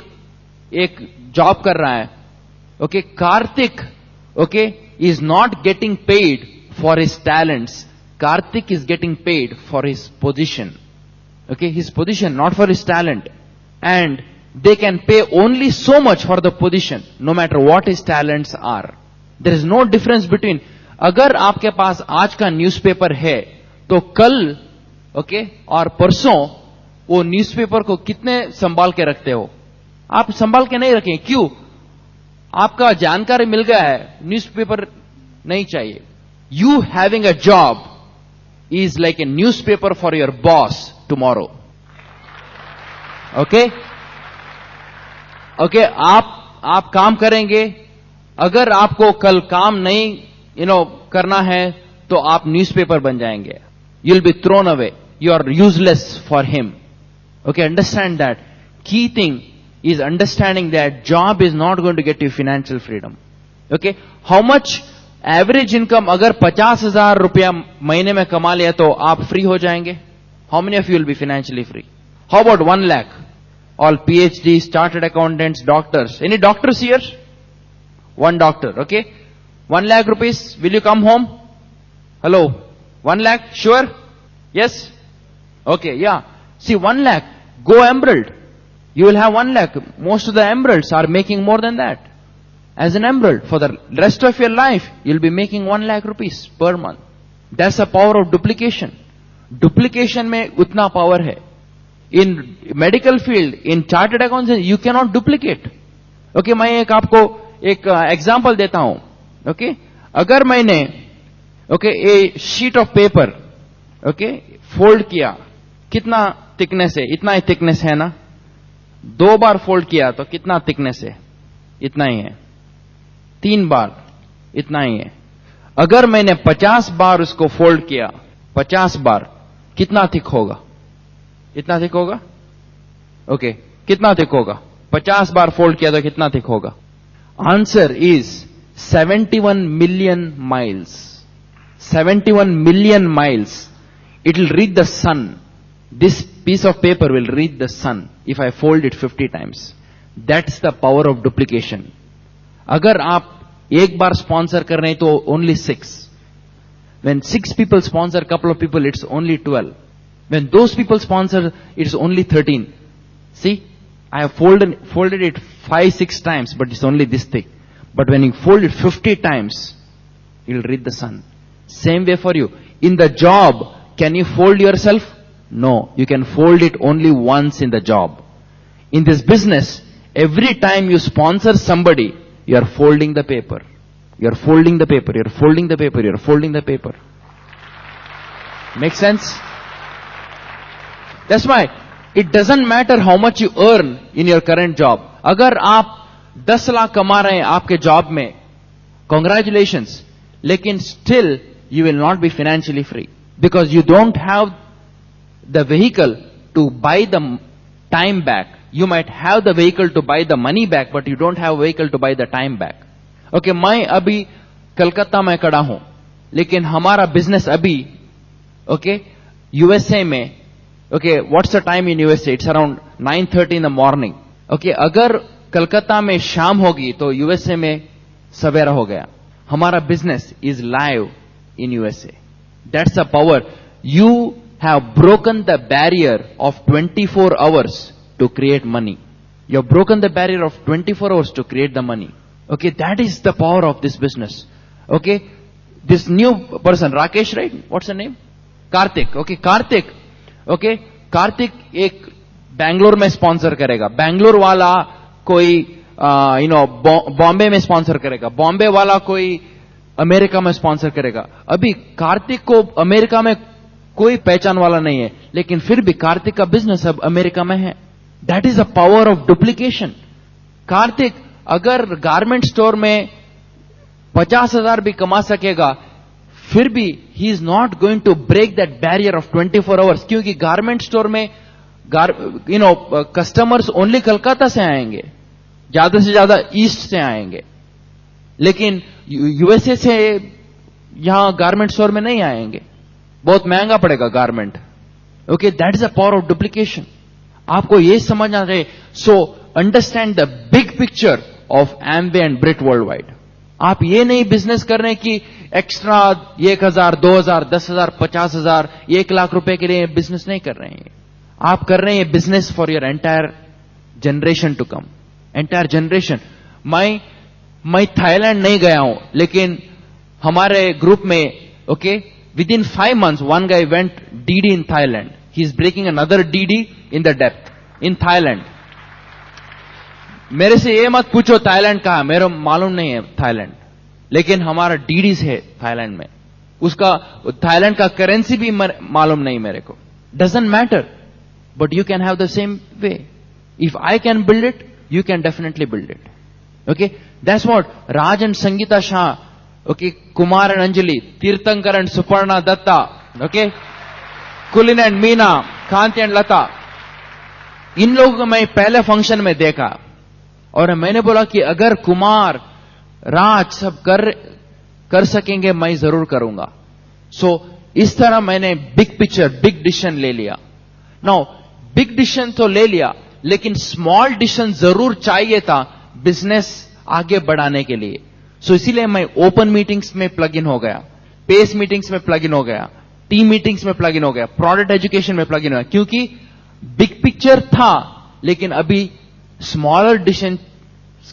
एक जॉब कर रहा है, okay, Kartik is not getting paid for his talents. Karthik is getting paid for his position. Okay, his position, not for his talent. And they can pay only so much for the position, no matter what his talents are. There is no difference between, अगर आपके पास आज का newspaper है, तो कल और परसों वो न्यूज़पेपर को कितने संभाल के रखते हो? आप संभाल के नहीं रखें। क्यों? आपका जानकारी मिल गया है, न्यूज़पेपर नहीं चाहिए। You having a job is like a newspaper for your boss tomorrow. Okay? आप काम करेंगे, अगर आपको कल काम नहीं करना है, तो आप न्यूज़पेपर बन जाएंगे। You'll be thrown away. You are useless for him. Okay, understand that. Key thing is understanding that job is not going to get you financial freedom. Okay, how much average income? अगर 50,000 रुपया महीने में कमा लिया तो आप free हो जाएंगे? How many of you will be financially free? How about 1 lakh? all PhDs, chartered accountants, doctors. Any doctors here? One doctor, okay? 1 lakh rupees, will you come home? Hello? 1 lakh, sure? Yes? Okay, yeah. See, 1 lakh, go Emerald. You will have 1 lakh. Most of the Emeralds are making more than that. As an Emerald, for the rest of your life, you'll be making 1 lakh rupees per month. That's the power of duplication. Duplication में उतना power है. In medical field, in chartered accounts, you cannot duplicate. Okay, मैं एक आपको एक example देता हूं. Okay, अगर मैंने a sheet of paper, okay, fold किया, कितना thickness है? इतना ही thickness है ना? 2 बार fold किया तो कितना thickness है? इतना ही है. 3 बार, इतना ही है. अगर मैंने 50 बार उसको फोल्ड किया, 50 बार, कितना थिक होगा? इतना थिक होगा? ओके, कितना थिक होगा? 50 बार फोल्ड किया तो कितना थिक होगा? Answer is 71 million miles. 71 million miles. It will reach the sun. This piece of paper will reach the sun if I fold it 50 times. That's the power of duplication. अगर आप एक बार sponsor कर रहे हैं तो only 6. When 6 people sponsor couple of people, it's only 12. When those people sponsor, it's only 13. See, I have folded it 5-6 times, but it's only this thick. But when you fold it 50 times, you'll reach the sun. Same way for you. In the job, can you fold yourself? No, you can fold it only once in the job. In this business, every time you sponsor somebody, you are folding the paper. You are folding the paper. You are folding the paper. You are folding the paper. Make sense? That's why it doesn't matter how much you earn in your current job. अगर आप 10 लाख कमा रहे हैं आपके job में, congratulations. लेकिन still you will not be financially free because you don't have the vehicle to buy the time back. You might have the vehicle to buy the money back, but you don't have a vehicle to buy the time back. Okay, मैं अभी कलकत्ता में खड़ा हूं, लेकिन हमारा business अभी, okay, USA में, okay, what's the time in USA? It's around 9:30 in the morning. Okay, अगर कलकत्ता में शाम होगी तो USA में सवेरा हो गया. हमारा business is live in USA. That's the power. You have broken the barrier of 24 hours to create money. You have broken the barrier of 24 hours to create the money. Okay, that is the power of this business. Okay, this new person, Rakesh, right? What's the name? Karthik. Okay, Karthik. Okay, Karthik एक बैंगलोर में sponsor करेगा. बैंगलोर वाला कोई बॉम्बे में sponsor करेगा. बॉम्बे वाला कोई America में स्पॉन्सर करेगा. अभी कार्तिक को अमेरिका में कोई पहचान वाला नहीं है, लेकिन फिर भी कार्तिक का बिजनेस अब अमेरिका में है. That is the power of duplication. Kartik अगर गारमेंट स्टोर में 50,000 भी कमा सकेगा, फिर भी he is not going to break that barrier of 24 hours, क्योंकि गारमेंट स्टोर में कस्टमर्स ओनली कलकत्ता से आएंगे, ज्यादा से ज्यादा ईस्ट से आएंगे, लेकिन यूएसए से यहां गारमेंट स्टोर में नहीं आएंगे. बहुत महंगा पड़ेगा garment. Okay, that is the power of duplication. आपको ये समझना चाहिए. So understand the big picture of Amway and Britt Worldwide. आप ये नहीं बिजनेस कर रहे कि एक्स्ट्रा 1,000, 2,000, 10,000, 50,000, 1 लाख रुपए के लिए बिजनेस नहीं कर रहे हैं. आप कर रहे हैं business for your entire generation to come. Entire generation. मैं थाईलैंड नहीं गया हूं, लेकिन हमारे ग्रुप में okay within 5 months one guy went DD in Thailand. He is breaking another DD in the depth in Thailand. मेरे से ये मत पूछो थाईलैंड कहां, मेरे मालूम नहीं है थाईलैंड, लेकिन हमारा डीडीज है थाईलैंड में. उसका थाईलैंड का करेंसी भी मालूम नहीं मेरे को. Doesn't matter, but you can have the same way. If I can build it, you can definitely build it. Okay, that's what Raj and Sangeeta Shah, okay, Kumar and Anjali, Tirthankar and Suparna Dutta, okay, Kulin and Meena, Kanti and Lata, इन लोगों को मैं पहले फंक्शन में देखा और मैंने बोला कि अगर कुमार, राज सब कर सकेंगे, मैं जरूर करूंगा. सो इस तरह मैंने बिग पिक्चर, बिग डिसीजन ले लिया. नाउ बिग डिसीजन तो ले लिया, लेकिन स्मॉल डिसीजन जरूर चाहिए था बिजनेस आगे बढ़ाने के लिए. सो इसीलिए मैं ओपन मीटिंग्स में प्लग इन हो गया, पेस मीटिंग्स में प्लग इन हो गया, टीम मीटिंग्स में प्लग इन हो गया, प्रोडक्ट एजुकेशन में प्लग इन हो गया, क्योंकि बिग पिक्चर था लेकिन अभी स्मॉलर डिसीजन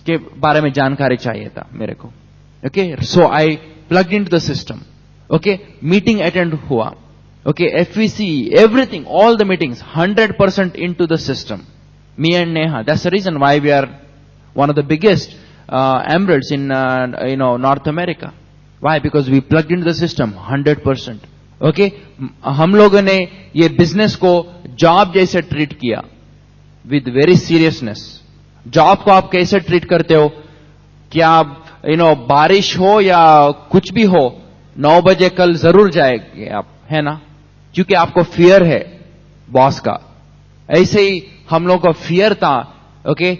के बारे में जानकारी चाहिए था मेरे को. Okay, so I plug in to the system. Okay, meeting attend हुआ. Okay, FVC, everything, all the meetings, 100% into the system. Me and Neha. That's the reason why we are one of the biggest emeralds in North America. Why? Because we plugged into the system 100%. Okay, हम लोगों ने ये business को job जैसे treat किया with very seriousness. Job को आप कैसे ट्रीट करते हो? क्या बारिश हो या कुछ भी हो, 9 बजे कल जरूर जाएंगे आप, है ना? क्योंकि आपको फियर है बॉस का. ऐसे ही हम लोगों को फियर था. Okay,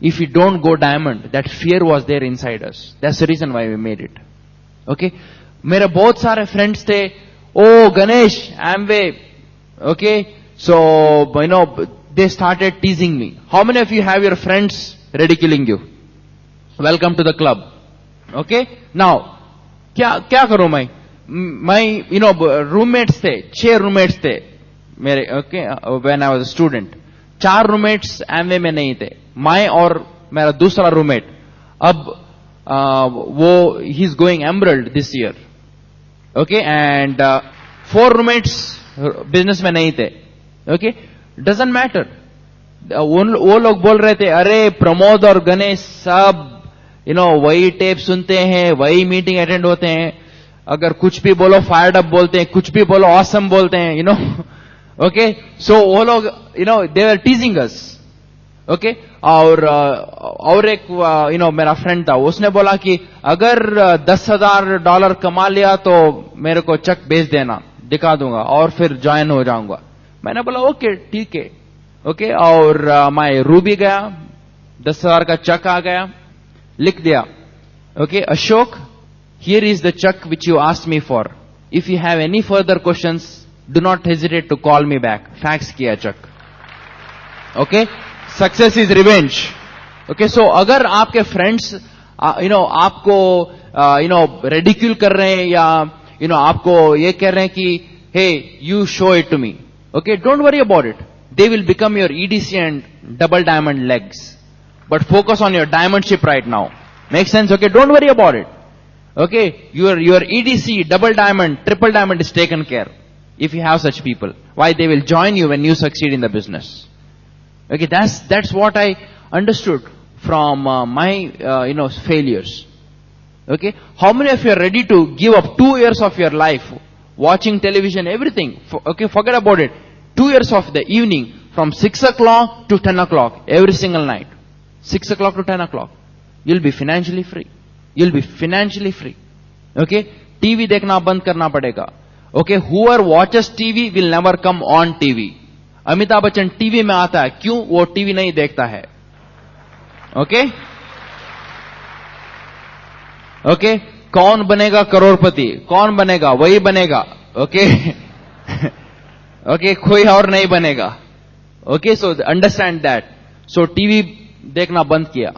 if you don't go diamond, that fear was there inside us. That's the reason why we made it. Okay, मेरे बहुत सारे फ्रेंड्स थे. Oh Ganesh, Amway. Okay, so they started teasing me. How many of you have your friends ridiculing you? Welcome to the club. Okay, now क्या करूं मैं roommates थे, 6 roommates थे मेरे. Okay, when I was a student 4 roommates Amway में नहीं थे, मैं और मेरा दूसरा रूममेट. अब वो ही is going emerald this year. Okay, and 4 roommates business में नहीं थे. Okay, doesn't matter. वो लोग बोल रहे थे, अरे प्रमोद और गणेश सब वही टेप सुनते हैं, वही मीटिंग अटेंड होते हैं, अगर कुछ भी बोलो फायर्ड अप बोलते हैं, कुछ भी बोलो ऑसम बोलते हैं, ओके. सो वो लोग दे वर टीजिंग अस. ओके, और एक मेरा फ्रेंड था, उसने बोला कि अगर $10,000 कमा लिया तो मेरे को चेक भेज देना, दिखा दूंगा और फिर ज्वाइन हो जाऊंगा. मैंने बोला ओके ठीक है. ओके, और मैं रूबी गया, 10,000 का चेक आ गया, लिख दिया. Okay, Ashok, here is the check which you asked me for. If you have any further questions, do not hesitate to call me back. Fax किया check. Okay, success is revenge. Okay, so अगर आपके friends आपको ridicule कर रहे हैं या आपको ये कह रहे हैं कि hey, you show it to me. Okay, don't worry about it. They will become your EDC and double diamond legs. But focus on your diamond ship right now. Make sense? Okay, don't worry about it. Okay, your EDC, double diamond, triple diamond is taken care if you have such people. Why? They will join you when you succeed in the business. Okay, that's what I understood from my failures. Okay, how many of you are ready to give up 2 years of your life watching television, everything? Okay, forget about it. 2 years of the evening from 6 o'clock to 10 o'clock every single night. 6 o'clock to 10 o'clock. You'll be financially free. You'll be financially free. Okay, TV देखना बंद करना पड़ेगा. Okay, whoever watches TV will never come on TV. Amitabh Bachchan TV में आता है, क्यों? वो TV नहीं देखता है. Okay? Okay, कौन बनेगा करोड़पति? कौन बनेगा? वही बनेगा. Okay? Okay, कोई और नहीं बनेगा. Okay, so understand that. So TV देखना बंद किया.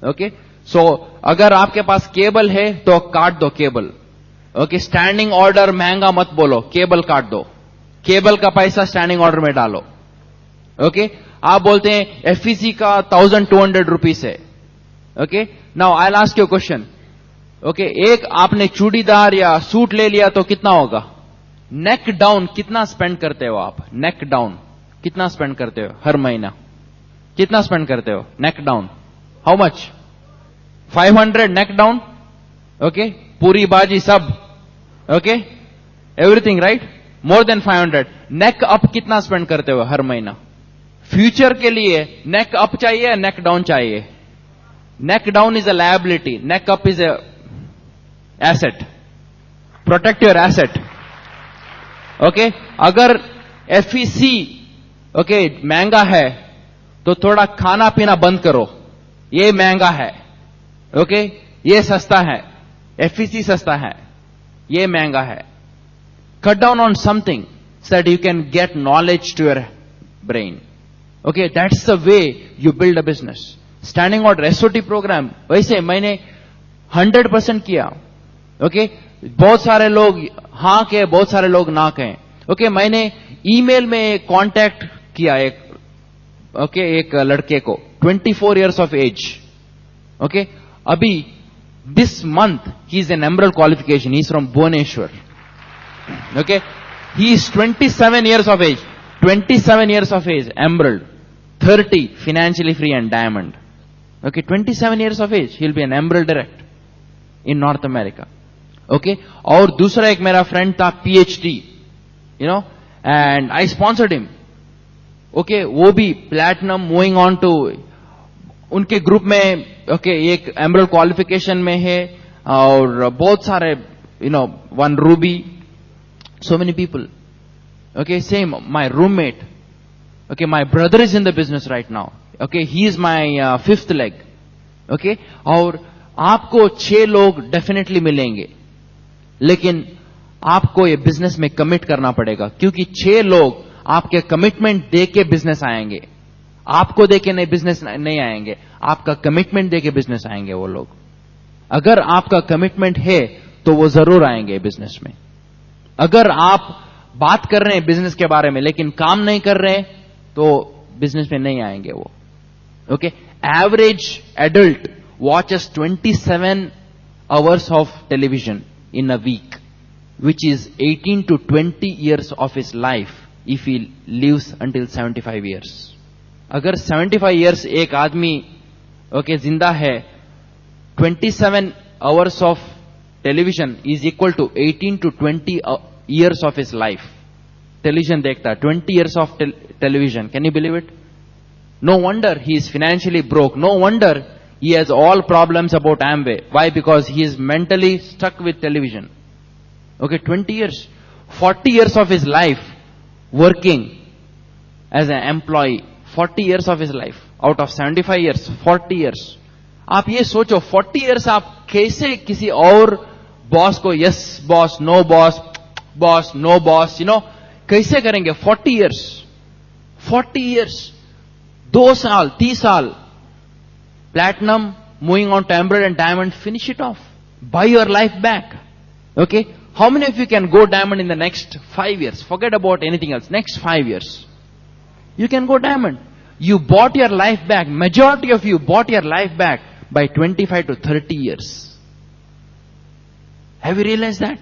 Okay, so अगर आपके पास केबल है तो काट दो केबल. ओके, स्टैंडिंग ऑर्डर महंगा मत बोलो, केबल काट दो. केबल का पैसा स्टैंडिंग ऑर्डर में डालो. ओके, आप बोलते हैं एफईसी का 1200 रुपीस है. Okay, now I will ask you question. Okay, एक आपने चूड़ीदार या सूट ले लिया तो कितना होगा? नेक डाउन कितना स्पेंड करते हो आप? नेक डाउन कितना स्पेंड करते हो हर महीना? कितना स्पेंड करते हो neck down? How much? 500 neck down. Okay, पूरी बाजी सब. Okay, everything right, more than 500. Neck up कितना स्पेंड करते हो हर महीना? फ्यूचर के लिए नेक अप चाहिए, नेक डाउन चाहिए? Neck down is a liability, neck up is a asset. Protect your asset. Okay, अगर एफईसी ओके महंगा है तो थोड़ा खाना पीना बंद करो, ये महंगा है. ओके, ये सस्ता है. एफईसी सस्ता है, ये महंगा है. Cut down on something so that you can get knowledge to your brain. Okay, that's the way you build a business. Standing order, SOT program, वैसे मैंने 100% किया. Okay, बहुत सारे लोग हाँ कहे, बहुत सारे लोग ना कहें. Okay, मैंने ईमेल में कांटेक्ट किया एक लड़के को, 24 years of age. Okay, अभी this month he is an emerald qualification. He is from Bhubaneswar. Okay, he is 27 years of age. 27 years of age, emerald. 30 financially free and diamond. Okay, 27 years of age, he'll be an emerald direct in North America. Okay, और दूसरा एक मेरा friend था PhD, and I sponsored him. Okay, वो भी platinum, moving on to उनके group में एक emerald qualification में है, और बहुत सारे one ruby, so many people. Okay, same, my roommate. Okay, my brother is in the business right now. Okay, he is my fifth leg. Okay, और आपको 6 लोग डेफिनेटली मिलेंगे, लेकिन आपको ये बिजनेस में कमिट करना पड़ेगा, क्योंकि 6 लोग आपके कमिटमेंट दे के बिजनेस आएंगे. आपको दे के नहीं बिजनेस नहीं आएंगे, आपका कमिटमेंट दे के बिजनेस आएंगे वो लोग. अगर आपका कमिटमेंट है तो वो जरूर आएंगे बिजनेस में. अगर आप बात कर रहे हैं बिजनेस के बारे में लेकिन काम नहीं कर रहे हैं तो बिजनेस में नहीं आएंगे वो. Okay, average adult watches 27 hours of television in a week, which is 18 to 20 years of his life if he lives until 75 years. अगर 75 years एक आदमी जिंदा है, 27 hours of television is equal to 18 to 20 years of his life. Television देखता, 20 years of television. Can you believe it? No wonder he is financially broke. No wonder he has all problems about Amway. Why? Because he is mentally stuck with television. Okay, 20 years. 40 years of his life working as an employee. 40 years of his life. Out of 75 years, 40 years. आप ये सोचो, 40 years आप कैसे किसी और boss को yes boss, no boss, boss, no boss, कैसे करेंगे? 40 years. 40 years. 2 साल, 3 साल. Platinum, moving on to emerald and diamond, finish it off. Buy your life back. Okay? How many of you can go diamond in the next 5 years? Forget about anything else. Next 5 years. You can go diamond. You bought your life back. Majority of you bought your life back by 25 to 30 years. Have you realized that?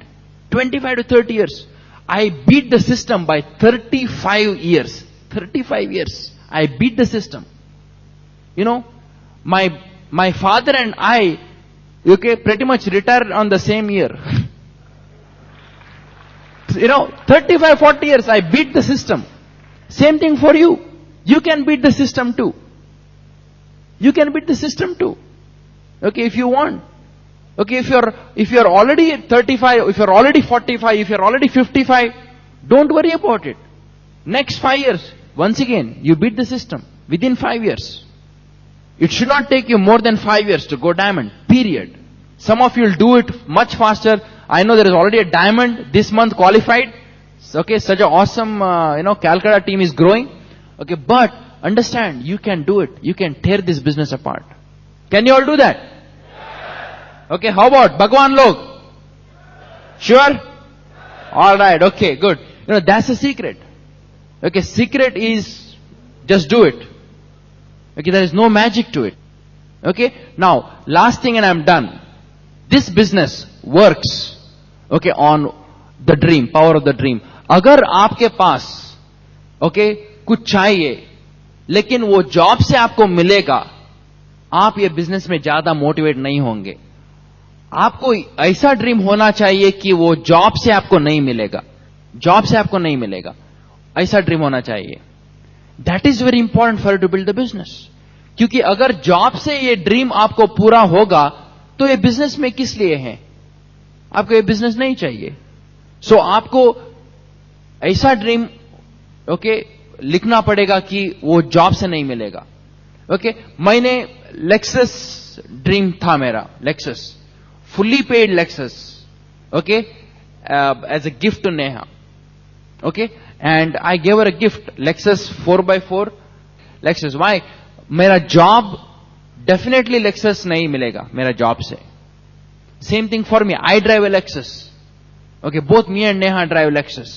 25 to 30 years. I beat the system by 35 years. 35 years. I beat the system. My father and I, pretty much retired on the same year. 35, 40 years, I beat the system. Same thing for you. You can beat the system too. You can beat the system too. Okay, if you want. Okay, if you're already 35, if you're already 45, if you're already 55, don't worry about it. Next 5 years, once again, you beat the system within 5 years. It should not take you more than 5 years to go diamond, period. Some of you will do it much faster. I know there is already a diamond this month qualified. Okay, such an awesome, Calcutta team is growing. Okay, but understand, you can do it. You can tear this business apart. Can you all do that? Okay, how about Bhagwan Log? Sure? Alright, okay, good. That's the secret. Okay, secret is just do it. Okay, there is no magic to it. Okay, now, last thing and I'm done. This business works, okay, on the dream, power of the dream. अगर आपके पास, okay, कुछ चाहिए, लेकिन वो job से आपको मिलेगा, आप ये बिजनेस में ज्यादा मोटिवेट नहीं होंगे. आपको ऐसा ड्रीम होना चाहिए कि वो जॉब से आपको नहीं मिलेगा. जॉब से आपको नहीं मिलेगा. ऐसा ड्रीम होना चाहिए. That is very important for to build the business. क्योंकि अगर जॉब से ये ड्रीम आपको पूरा होगा तो ये बिजनेस में किस लिए है? आपको ये बिजनेस नहीं चाहिए. सो आपको ऐसा ड्रीम ओके लिखना पड़ेगा कि वो जॉब से नहीं मिलेगा. ओके, मैंने लेक्सस ड्रीम था मेरा. Lexus, fully paid Lexus, okay, as a gift to Neha, okay, and I gave her a gift, Lexus 4x4, Lexus. Why? मेरा जॉब डेफिनेटली लेक्सस नहीं मिलेगा मेरा जॉब से. Same thing for me. I drive A Lexus. Okay, both me and Neha drive Lexus.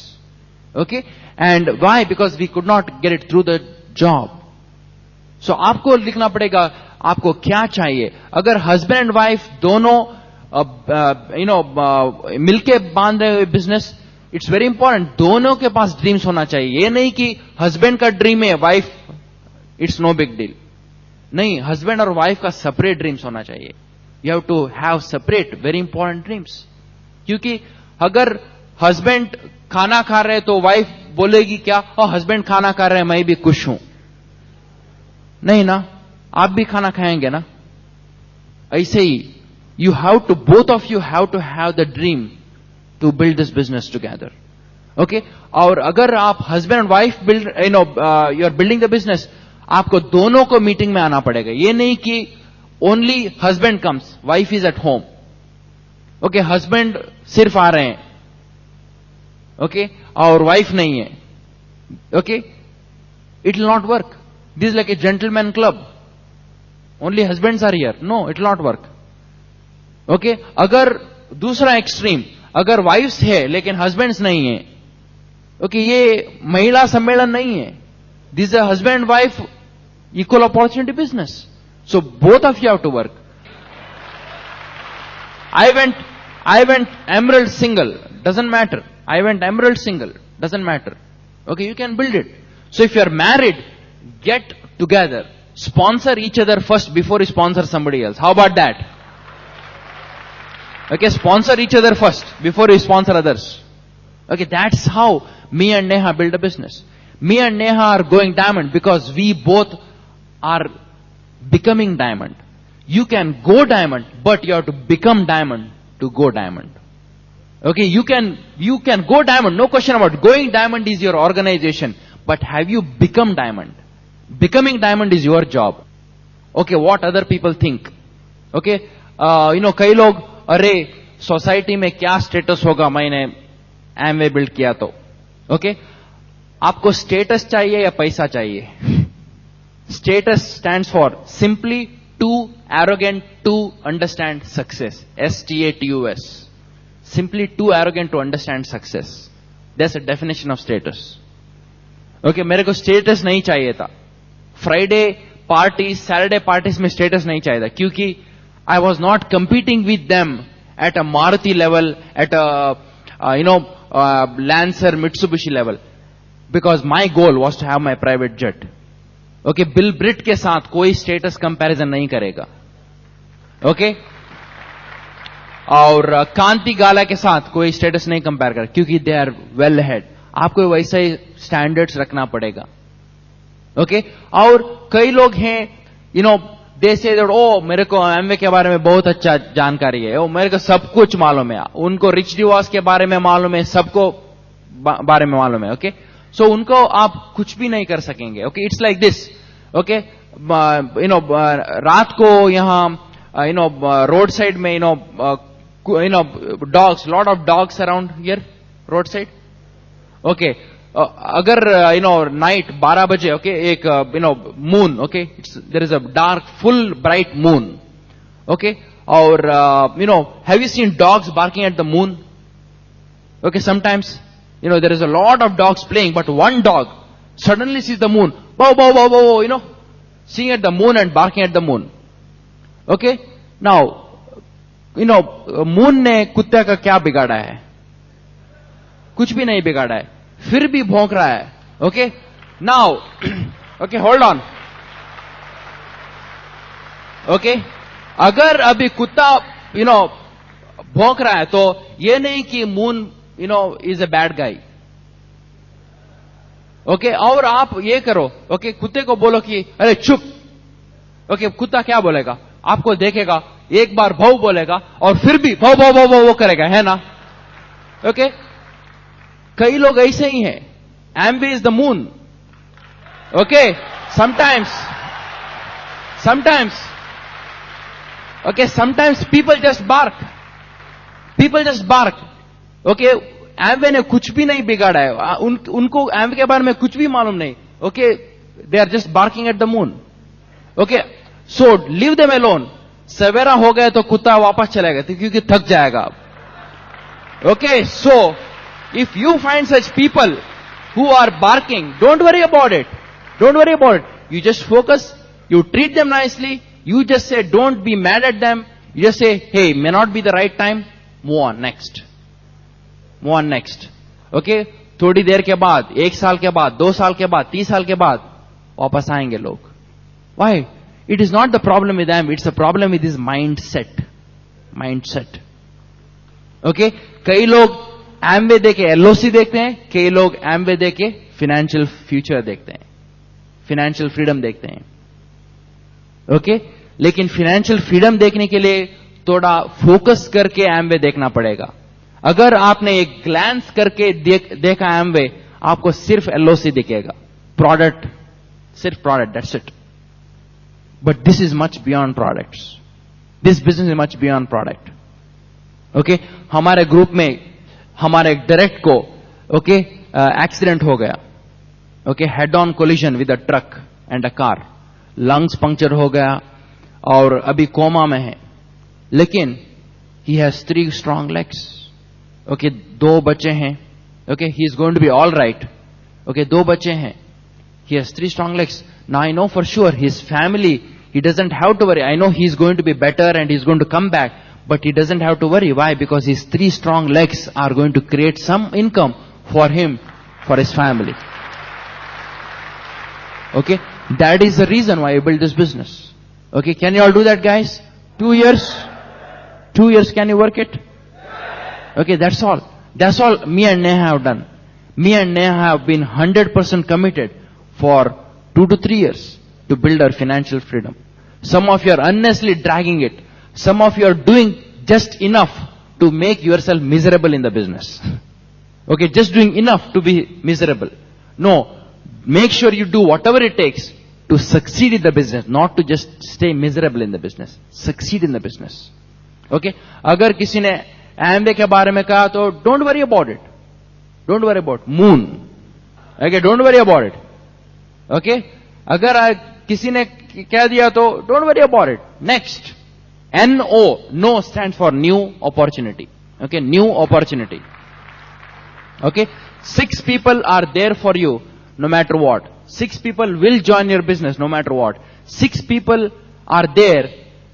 Okay, and why? Because we could not get it through the job. So आपको लिखना पड़ेगा आपको क्या चाहिए. अगर हस्बैंड एंड वाइफ दोनों मिलके बांध रहे बिजनेस, इट्स वेरी इंपॉर्टेंट. दोनों के पास ड्रीम्स होना चाहिए. ये नहीं कि हस्बैंड का ड्रीम है, wife it's no big deal. नहीं, हस्बैंड और वाइफ का सेपरेट ड्रीम्स होना चाहिए. You have to have separate very important dreams. क्योंकि अगर हस्बैंड खाना खा रहे तो वाइफ बोलेगी क्या? हस्बैंड खाना खा रहे हैं, मैं भी खुश हूं. नहीं ना, आप भी खाना खाएंगे ना. ऐसे ही you have to, both of you have to have the dream to build this business together. Okay, और अगर आप husband and wife build you are building the business, आपको दोनों को मीटिंग में आना पड़ेगा. ये नहीं कि only husband comes, wife is at home. Okay, husband सिर्फ आ रहे हैं, ओके, और वाइफ नहीं है. Okay, it will not work. This like a gentleman club. Only husbands are here. No, it will not work. Okay, अगर दूसरा extreme, अगर वाइफ्स है लेकिन हस्बैंड्स नहीं है, ओके, ये महिला सम्मेलन नहीं है. This is husband wife equal opportunity business. So both of you have to work. I went emerald single, doesn't matter. I went emerald single, doesn't matter. Okay, you can build it. So if you are married, get together. Sponsor each other first before you sponsor somebody else. How about that? Okay, sponsor each other first before you sponsor others. Okay, that's how me and Neha build a business. Me and Neha are going diamond because we both are becoming diamond. You can go diamond, but you have to become diamond to go diamond. Okay, you can go diamond, no question about it. Going diamond is your organization, but have you become diamond? Becoming diamond is your job. Okay, what other people think? Okay, कई लोग, अरे society में क्या status होगा मैंने Amway build किया तो. Okay, आपको स्टेटस चाहिए या पैसा चाहिए? Status stands for simply too arrogant to understand success. STATUS. Simply too arrogant to understand success. That's a definition of status. Okay, मेरे को status नहीं चाहिए था. Friday parties, Saturday parties में status नहीं चाहिए था, क्योंकि I was not competing with them at a Maruti level, at a Lancer, Mitsubishi level, because my goal was to have my private jet. Okay, Bill Britt के साथ कोई status comparison नहीं करेगा. ओके, और कांति गाला के साथ कोई स्टेटस नहीं कंपेयर कर, क्योंकि दे आर वेल हेड. आपको वैसे ही स्टैंडर्ड्स रखना पड़ेगा. ओके, और कई लोग हैं, दे से ओ मेरे को एमवे के बारे में बहुत अच्छा जानकारी है, ओ मेरे को सब कुछ मालूम है, उनको रिच डिवॉर्स के बारे में मालूम है, सबको बारे में मालूम है. ओके, सो उनको आप कुछ भी नहीं कर सकेंगे. Okay, it's like this. Okay, रात को यहां रोड साइड में dogs, lot of dogs around here road side. Okay, अगर नाइट 12 बजे, ओके, एक moon, okay, there is a dark full bright moon. Okay, और have you seen dogs barking at the moon? Okay, sometimes there is a lot of dogs playing, but one dog suddenly sees the moon. Bow, bow, bow, bow, seeing at the moon and barking at the moon. Okay? Now, moon ने कुत्ते का क्या बिगाड़ा है? कुछ भी नहीं बिगाड़ा है, फिर भी भौंक रहा है. Okay? Now, okay, hold on. Okay? अगर अभी कुत्ता, भौंक रहा है, तो ये नहीं कि moon is a bad guy. Okay, और आप ये करो, ओके, कुत्ते को बोलो कि अरे चुप. ओके, कुत्ता क्या बोलेगा? आपको देखेगा, एक बार भौ बोलेगा और फिर भी भौ भौ भौ भौ वो करेगा, है ना? ओके, कई लोग ऐसे ही हैं. Amway is the moon. Okay, sometimes okay, sometimes people just bark. Okay, Amway ने कुछ भी नहीं बिगाड़ा है, उनको एमवे के बारे में कुछ भी मालूम नहीं. Okay, they are just barking at the moon. Okay, so leave them alone. सवेरा हो गए तो कुत्ता वापस चलेगा क्योंकि थक जाएगा. Okay, so if you find such people who are barking, don't worry about it. Don't worry about it. You just focus, you treat them nicely, you just say don't be mad at them, you just say, hey, may not be the right time, move on next. Move on next. Okay, थोड़ी देर के बाद, 1 साल के बाद, 2 साल के बाद, 30 साल के बाद वापस आएंगे लोग. Why? It is not the problem with them, it's a problem with his mindset. Mindset. Okay, कई लोग एमवे देके एलओसी देखते हैं, कई लोग एमवे देके फाइनेंशियल फ्यूचर देखते हैं, फाइनेंशियल फ्रीडम देखते हैं. ओके, लेकिन फाइनेंशियल फ्रीडम देखने के लिए थोड़ा फोकस करके एमवे देखना पड़ेगा. अगर आपने एक ग्लैंस करके देखा एमवे, आपको सिर्फ एलओसी दिखेगा, प्रोडक्ट, सिर्फ product, that's it. But this is much beyond products. This business is much beyond product. Okay, हमारे ग्रुप में हमारे डायरेक्ट को एक्सीडेंट हो गया. Okay, head on collision with a truck and a car. Lungs puncture हो गया और अभी कोमा में है, लेकिन he has 3 strong legs. Okay, 2 बच्चे हैं. ओके, he is going to be all right. Okay, 2 बच्चे हैं. He has 3 strong legs. Now I know for sure his family, he doesn't have to worry. I know he's going to be better and he's going to come back, but he doesn't have to worry. Why? Because his 3 strong legs are going to create some income for him, for his family. Okay, that is the reason why I built this business. Okay, can you all do that, guys? 2 years? 2 years, can you work it? Okay, that's all. That's all me and Neha have done. Me and Neha have been 100% committed for 2 to 3 years to build our financial freedom. Some of you are unnecessarily dragging it. Some of you are doing just enough to make yourself miserable in the business. Okay, just doing enough to be miserable. No, make sure you do whatever it takes to succeed in the business, not to just stay miserable in the business. Succeed in the business. Okay, अगर किसी ने Amway के बारे में कहा तो don't worry about it. Don't worry about moon. Okay, don't worry about it. Okay, अगर किसी ने कह दिया तो don't worry about it. Next, NO, know stand for new opportunity. Okay, new opportunity. Okay, 6 people are there for you no matter what. 6 people will join your business no matter what. 6 people are there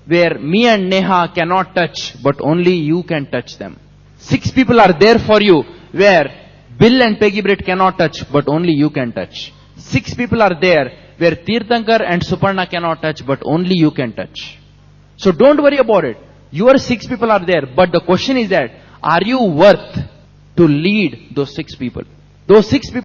where me and Neha cannot touch, but only you can touch them. 6 people are there for you where Bill and Peggy Britt cannot touch, but only you can touch. 6 people are there where Tirthankar and Suparna cannot touch, but only you can touch. So don't worry about it. Your 6 people are there, but the question is that, are you worth to lead those 6 people? Those 6 people